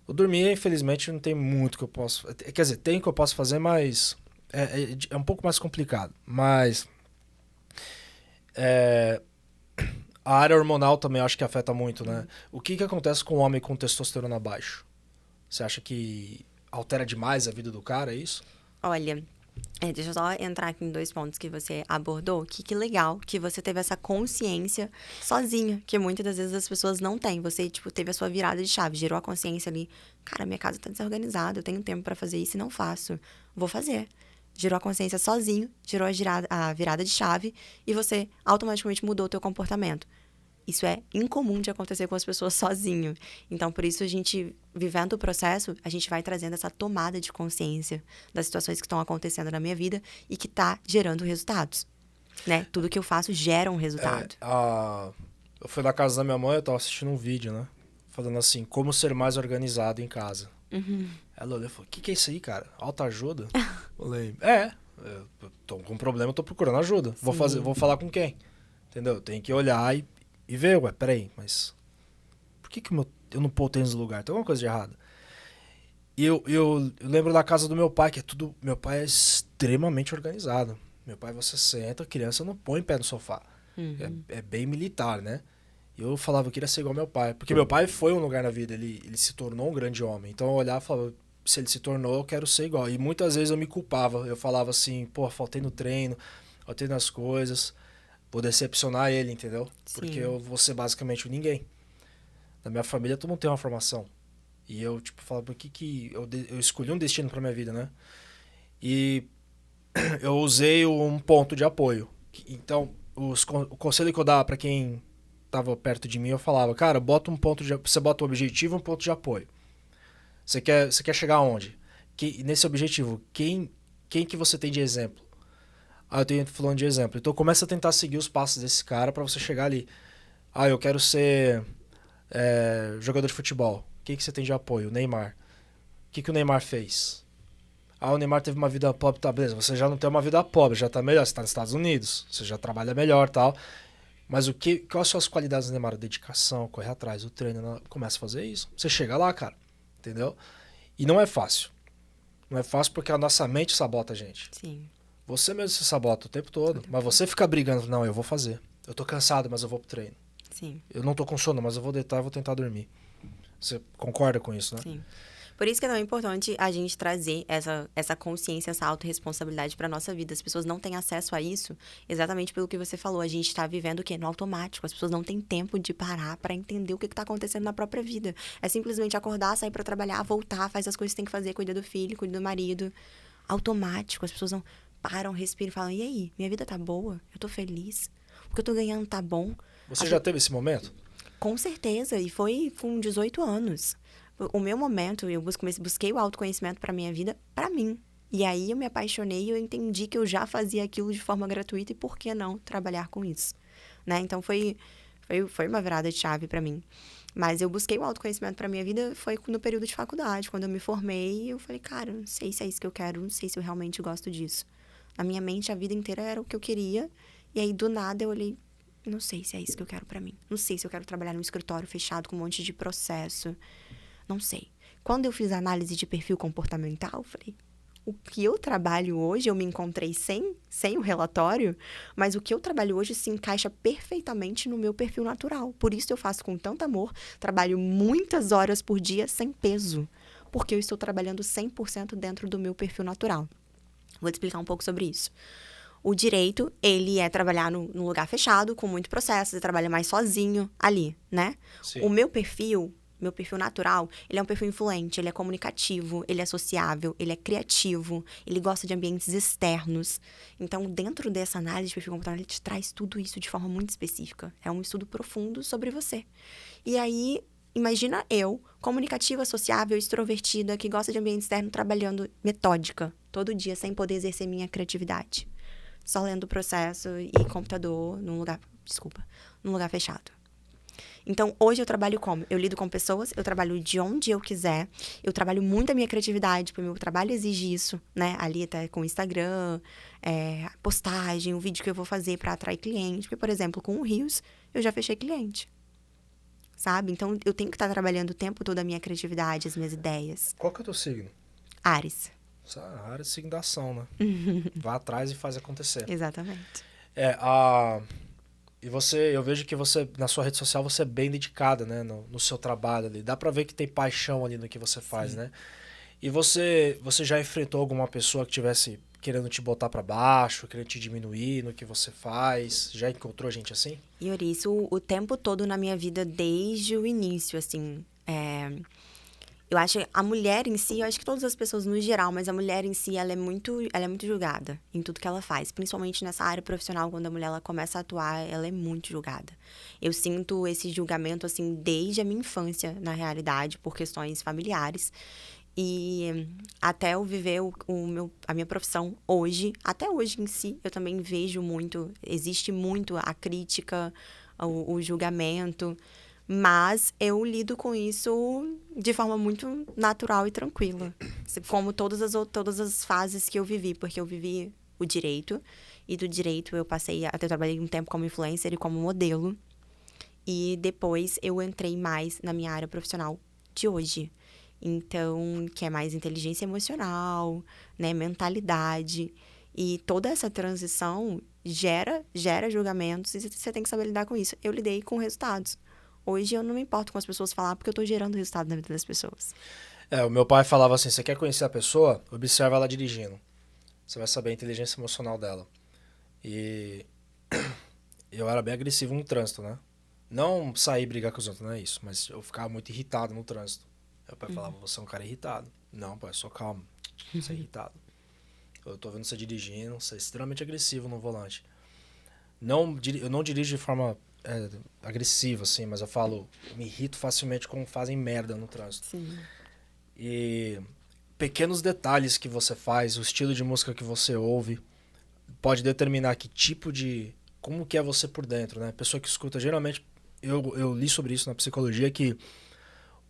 Eu dormir, infelizmente, não tem muito que eu posso... Quer dizer, tem que eu posso fazer, mas é um pouco mais complicado. Mas a área hormonal também acho que afeta muito, né? O que acontece com o homem com testosterona baixo? Você acha que altera demais a vida do cara, é isso? Olha, deixa eu só entrar aqui em 2 pontos que você abordou. Que legal que você teve essa consciência sozinha, que muitas das vezes as pessoas não têm. Você, teve a sua virada de chave, gerou a consciência ali. Cara, minha casa tá desorganizada, eu tenho tempo pra fazer isso e não faço. Vou fazer. Gerou a consciência sozinho, gerou a virada de chave e você automaticamente mudou o teu comportamento. Isso é incomum de acontecer com as pessoas sozinho. Então, por isso, a gente, vivendo o processo, a gente vai trazendo essa tomada de consciência das situações que estão acontecendo na minha vida e que tá gerando resultados, né? Tudo que eu faço gera um resultado. Eu fui na casa da minha mãe, eu tava assistindo um vídeo, né? Falando assim, como ser mais organizado em casa. Ela olhou e falou, o que é isso aí, cara? Autoajuda? Falei, eu tô com um problema, eu tô procurando ajuda. Vou falar com quem? Entendeu? Tem que olhar e ver, peraí, mas por que eu não pôr o tênis no lugar? Tem alguma coisa de errado. E eu lembro da casa do meu pai, que é tudo... Meu pai é extremamente organizado. Meu pai, você senta, criança não põe pé no sofá. É bem militar, né? E eu falava, eu queria ser igual ao meu pai. Porque meu pai foi um lugar na vida, ele se tornou um grande homem. Então eu olhava e falava, se ele se tornou, eu quero ser igual. E muitas vezes eu me culpava. Eu falava assim, pô, faltei no treino, faltei nas coisas... Vou decepcionar ele, entendeu? Sim. Porque eu vou ser basicamente o ninguém. Na minha família, todo mundo tem uma formação. E eu, falo, por que eu escolhi um destino pra minha vida, né? E eu usei um ponto de apoio. Então, o conselho que eu dava pra quem tava perto de mim, eu falava, cara, você bota um objetivo e um ponto de apoio. Você quer chegar aonde? Nesse objetivo, quem que você tem de exemplo? Eu tenho falando de exemplo. Então começa a tentar seguir os passos desse cara pra você chegar ali. Eu quero ser jogador de futebol. Quem que você tem de apoio? O Neymar. O que o Neymar fez? O Neymar teve uma vida pobre, tá, beleza. Você já não tem uma vida pobre, já tá melhor. Você tá nos Estados Unidos, você já trabalha melhor e tal. Mas quais são as qualidades do Neymar? A dedicação, correr atrás, o treino. Começa a fazer isso. Você chega lá, cara. Entendeu? E não é fácil. Não é fácil porque a nossa mente sabota a gente. Sim. Você mesmo se sabota o tempo todo, mas você fica brigando, não, eu vou fazer. Eu tô cansado, mas eu vou pro treino. Sim. Eu não tô com sono, mas eu vou deitar e vou tentar dormir. Você concorda com isso, né? Sim. Por isso que é tão importante a gente trazer essa consciência, essa autorresponsabilidade para nossa vida. As pessoas não têm acesso a isso exatamente pelo que você falou. A gente está vivendo o quê? No automático. As pessoas não têm tempo de parar para entender o que está acontecendo na própria vida. É simplesmente acordar, sair para trabalhar, voltar, faz as coisas que tem que fazer, cuida do filho, cuida do marido. Automático. As pessoas não param, respiram e falam, e aí? Minha vida tá boa? Eu tô feliz? O que eu tô ganhando tá bom? Você já teve esse momento? Com certeza, e foi com 18 anos. O meu momento, eu busquei o autoconhecimento para minha vida, para mim. E aí eu me apaixonei e eu entendi que eu já fazia aquilo de forma gratuita e por que não trabalhar com isso, né? Então foi uma virada de chave para mim. Mas eu busquei o autoconhecimento para minha vida foi no período de faculdade, quando eu me formei, eu falei, cara, não sei se é isso que eu quero, não sei se eu realmente gosto disso. Na minha mente, a vida inteira era o que eu queria, e aí do nada eu olhei, não sei se é isso que eu quero para mim. Não sei se eu quero trabalhar num escritório fechado com um monte de processo. Não sei. Quando eu fiz a análise de perfil comportamental, eu falei, o que eu trabalho hoje, eu me encontrei sem o relatório, mas o que eu trabalho hoje se encaixa perfeitamente no meu perfil natural. Por isso eu faço com tanto amor, trabalho muitas horas por dia sem peso, porque eu estou trabalhando 100% dentro do meu perfil natural. Vou te explicar um pouco sobre isso. O direito, ele é trabalhar num lugar fechado, com muito processo, você trabalha mais sozinho ali, né? Sim. O meu perfil natural, ele é um perfil influente, ele é comunicativo, ele é sociável, ele é criativo, ele gosta de ambientes externos. Então, dentro dessa análise de perfil comportamental, ele te traz tudo isso de forma muito específica. É um estudo profundo sobre você. E aí, imagina eu, comunicativa, sociável, extrovertida, que gosta de ambiente externo, trabalhando metódica, todo dia, sem poder exercer minha criatividade. Só lendo o processo e computador num lugar fechado. Então, hoje eu trabalho como? Eu lido com pessoas, eu trabalho de onde eu quiser, eu trabalho muito a minha criatividade, porque o meu trabalho exige isso, né? Ali tá com o Instagram, postagem, o vídeo que eu vou fazer para atrair cliente. Porque, por exemplo, com o Rios, eu já fechei cliente. Sabe? Então, eu tenho que estar trabalhando o tempo todo a minha criatividade, as minhas ideias. Qual que é o teu signo? Áries. A área de signo da ação, né? Vá atrás e faz acontecer. Exatamente. E você, eu vejo que você, na sua rede social, você é bem dedicada, né? No seu trabalho ali. Dá pra ver que tem paixão ali no que você faz, né? E você já enfrentou alguma pessoa que tivesse querendo te botar pra baixo, querendo te diminuir no que você faz? Já encontrou gente assim? Yuri, isso o tempo todo na minha vida, desde o início, assim. Eu acho que a mulher em si, eu acho que todas as pessoas no geral, mas a mulher em si, ela é muito julgada em tudo que ela faz. Principalmente nessa área profissional, quando a mulher ela começa a atuar, ela é muito julgada. Eu sinto esse julgamento, assim, desde a minha infância, na realidade, por questões familiares. E até eu viver a minha profissão hoje, até hoje em si, eu também vejo muito, existe muito a crítica, o julgamento. Mas eu lido com isso de forma muito natural e tranquila. Como todas as fases que eu vivi. Porque eu vivi o direito. E do direito eu trabalhei um tempo como influencer e como modelo. E depois eu entrei mais na minha área profissional de hoje. Então, que é mais inteligência emocional, né, mentalidade. E toda essa transição gera julgamentos e você tem que saber lidar com isso. Eu lidei com resultados. Hoje eu não me importo com as pessoas falar porque eu tô gerando resultado na vida das pessoas. O meu pai falava assim, você quer conhecer a pessoa? Observa ela dirigindo. Você vai saber a inteligência emocional dela. E eu era bem agressivo no trânsito, né? Não sair brigar com os outros, não é isso. Mas eu ficava muito irritado no trânsito. Meu pai falava, você é um cara irritado. Não, pai, só calma. Você é irritado. Eu tô vendo você dirigindo, você é extremamente agressivo no volante. Eu não dirijo de forma agressiva, assim, mas eu me irrito facilmente quando fazem merda no trânsito. Sim. E pequenos detalhes que você faz, o estilo de música que você ouve, pode determinar como que é você por dentro, né? A pessoa que escuta, geralmente, eu li sobre isso na psicologia, que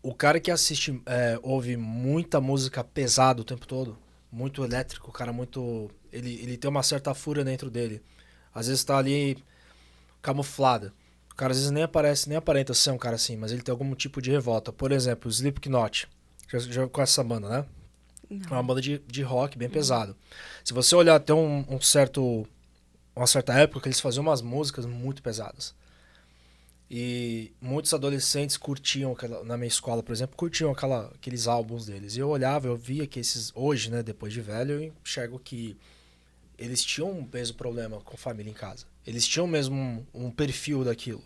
o cara que ouve muita música pesada o tempo todo, muito elétrico, o cara ele tem uma certa fúria dentro dele. Às vezes tá ali camuflada. O cara às vezes nem aparenta ser um cara assim, mas ele tem algum tipo de revolta. Por exemplo, o Slipknot. Já conhece essa banda, né? Não. É uma banda de rock bem pesado. Se você olhar até uma certa época, eles faziam umas músicas muito pesadas. E muitos adolescentes curtiam, na minha escola, por exemplo, aqueles álbuns deles. E eu via que hoje, né, depois de velho, eu enxergo que eles tinham um mesmo problema com família em casa. Eles tinham mesmo um perfil daquilo.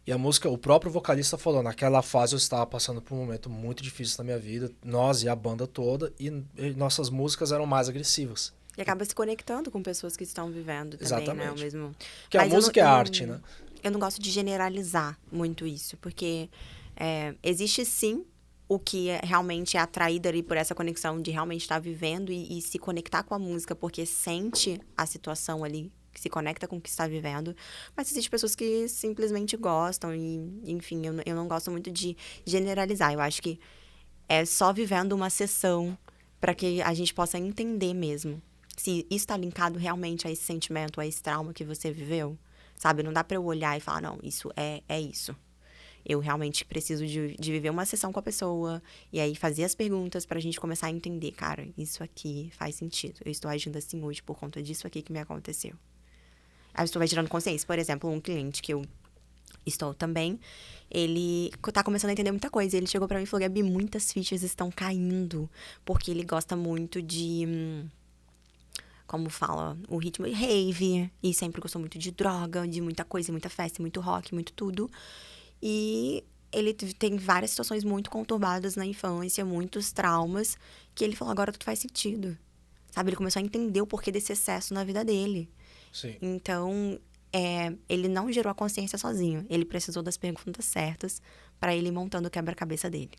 E a música, o próprio vocalista falou, naquela fase eu estava passando por um momento muito difícil na minha vida, nós e a banda toda, e nossas músicas eram mais agressivas. E acaba se conectando com pessoas que estão vivendo também, Exatamente. né? O mesmo... Porque a música é arte, né? eu não gosto de generalizar muito isso, porque existe sim o que realmente é atraído ali por essa conexão de realmente estar vivendo e se conectar com a música porque sente a situação ali, que se conecta com o que está vivendo. Mas existem pessoas que simplesmente gostam e, enfim, eu não gosto muito de generalizar. Eu acho que é só vivendo uma sessão para que a gente possa entender mesmo se isso está linkado realmente a esse sentimento, a esse trauma que você viveu, sabe? Não dá para eu olhar e falar, não, isso é isso. Eu realmente preciso de viver uma sessão com a pessoa e aí fazer as perguntas pra gente começar a entender, cara, isso aqui faz sentido. Eu estou agindo assim hoje por conta disso aqui que me aconteceu. Aí você vai tirando consciência. Por exemplo, um cliente que eu estou também, ele tá começando a entender muita coisa. Ele chegou pra mim e falou, Gabi, muitas fichas estão caindo, porque ele gosta muito de... como fala, o ritmo de rave, e sempre gostou muito de droga, de muita coisa, muita festa, muito rock, muito tudo. E ele tem várias situações muito conturbadas na infância, muitos traumas, que ele falou, agora tudo faz sentido. Sabe, ele começou a entender o porquê desse excesso na vida dele. Sim. Então, ele não gerou a consciência sozinho. Ele precisou das perguntas certas para ele ir montando o quebra-cabeça dele.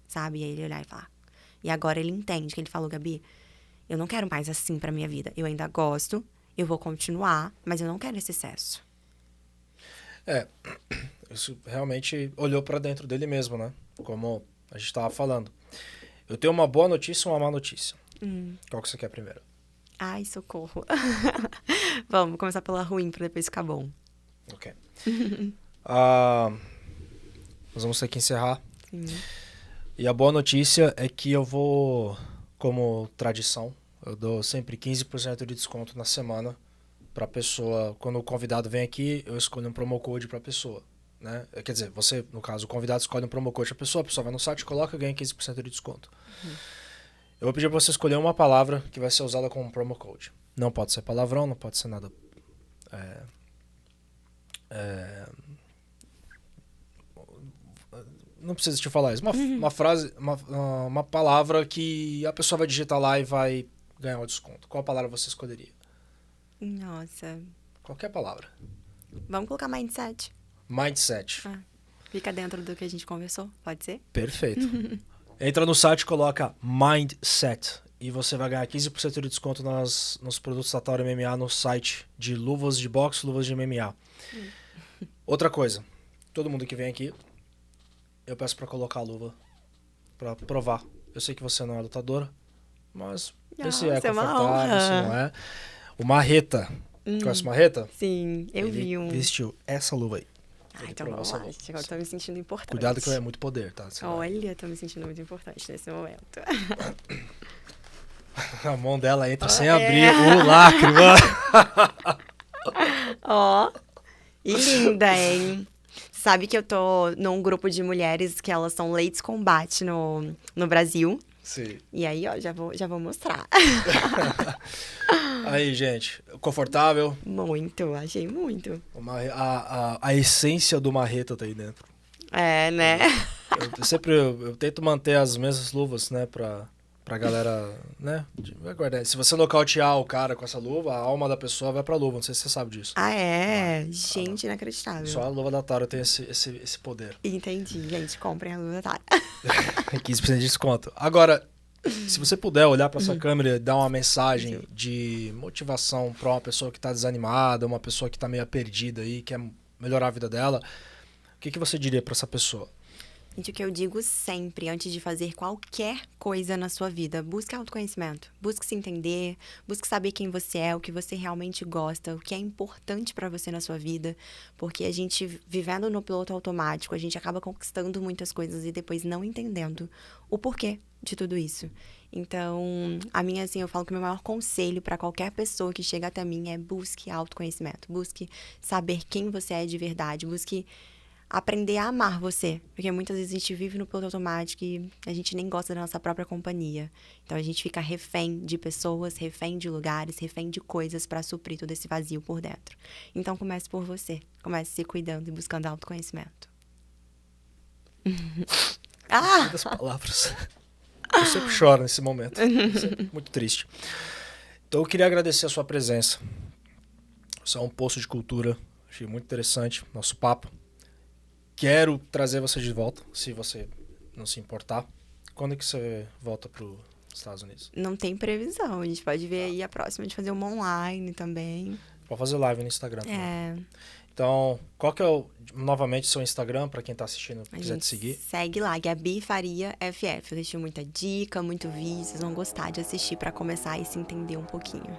Sabe? E aí ele olhar e falar. E agora ele entende, que ele falou, Gabi, eu não quero mais assim pra minha vida. Eu ainda gosto, eu vou continuar, mas eu não quero esse excesso. Isso realmente olhou pra dentro dele mesmo, né? Como a gente tava falando. Eu tenho uma boa notícia e uma má notícia. Qual que você quer primeiro? Ai, socorro. Vamos começar pela ruim pra depois ficar bom. Ok. Nós vamos ter que encerrar. Sim. E a boa notícia é que eu vou, como tradição, eu dou sempre 15% de desconto na semana pra pessoa. Quando o convidado vem aqui, eu escolho um promo code pra pessoa. Né? Quer dizer, você, no caso, o convidado escolhe um promo code pra pessoa, a pessoa vai no site, coloca e ganha 15% de desconto. Eu vou pedir pra você escolher uma palavra que vai ser usada como promo code. Não pode ser palavrão, não pode ser nada... Não precisa te falar isso. Uma frase, uma palavra que a pessoa vai digitar lá e vai ganhar o desconto. Qual palavra você escolheria? Nossa. Qualquer palavra. Vamos colocar mindset. Mindset. Fica dentro do que a gente conversou, pode ser? Perfeito. Entra no site, coloca Mindset e você vai ganhar 15% de desconto nos produtos da Tauro MMA no site de luvas de boxe, luvas de MMA. Outra coisa, todo mundo que vem aqui, eu peço pra colocar a luva pra provar. Eu sei que você não é lutadora, mas se é confortável, se não é. O Marreta, conhece o Marreta? Sim, eu vi um. Vestiu essa luva aí. Ai, então vamos lá. Agora tô me sentindo importante. Cuidado que é muito poder, tá? Olha, tô me sentindo muito importante nesse momento. A mão dela entra sem abrir o lacre, mano. Ó, e linda, hein? Sabe que eu tô num grupo de mulheres que elas são Ladies Combat no Brasil. Sim. E aí, ó, já vou mostrar. Aí, gente, confortável? Muito, achei muito. A essência do Marreta tá aí dentro. É, né? Eu tento manter as mesmas luvas, né, pra galera, né, guardar. Se você nocautear o cara com essa luva, a alma da pessoa vai pra luva, não sei se você sabe disso. Ah, é? Gente, inacreditável. Só a luva da Tauro tem esse poder. Entendi, gente, comprem a luva da Tauro. 15% de desconto. Agora, se você puder olhar pra essa câmera e dar uma mensagem de motivação pra uma pessoa que tá desanimada, uma pessoa que tá meio perdida aí, quer melhorar a vida dela, o que você diria pra essa pessoa? Gente, o que eu digo sempre, antes de fazer qualquer coisa na sua vida, busque autoconhecimento. Busque se entender, busque saber quem você é, o que você realmente gosta, o que é importante pra você na sua vida. Porque a gente, vivendo no piloto automático, a gente acaba conquistando muitas coisas e depois não entendendo o porquê de tudo isso. Então, eu falo que o meu maior conselho pra qualquer pessoa que chega até mim é busque autoconhecimento. Busque saber quem você é de verdade, busque aprender a amar você, porque muitas vezes a gente vive no piloto automático e a gente nem gosta da nossa própria companhia. Então a gente fica refém de pessoas, refém de lugares, refém de coisas para suprir todo esse vazio por dentro. Então comece por você, comece se cuidando e buscando autoconhecimento. Muitas palavras. Eu sempre choro nesse momento. Sempre muito triste. Então eu queria agradecer a sua presença. Você é um poço de cultura. Achei muito interessante nosso papo. Quero trazer você de volta, se você não se importar. Quando é que você volta para os Estados Unidos? Não tem previsão. A gente pode ver aí a próxima de fazer uma online também. Pode fazer live no Instagram também. É. Então, qual que é novamente, seu Instagram, para quem está assistindo e quiser te seguir? Segue lá, Gabi Faria FF. Eu deixo muita dica, muito vídeo. Vocês vão gostar de assistir para começar e se entender um pouquinho.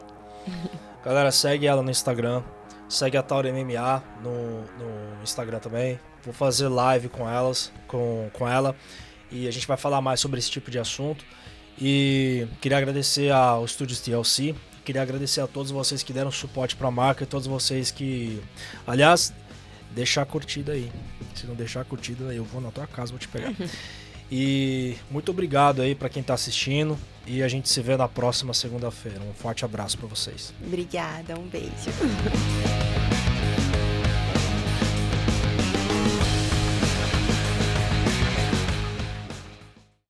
Galera, segue ela no Instagram. Segue a Tauri MMA no Instagram também. Vou fazer live com ela. E a gente vai falar mais sobre esse tipo de assunto. E queria agradecer ao Estúdios TLC. Queria agradecer a todos vocês que deram suporte para a marca e todos vocês que... Aliás, deixar a curtida aí. Se não deixar a curtida, eu vou na tua casa, vou te pegar. E muito obrigado aí para quem tá assistindo. E a gente se vê na próxima segunda-feira. Um forte abraço para vocês. Obrigada, um beijo.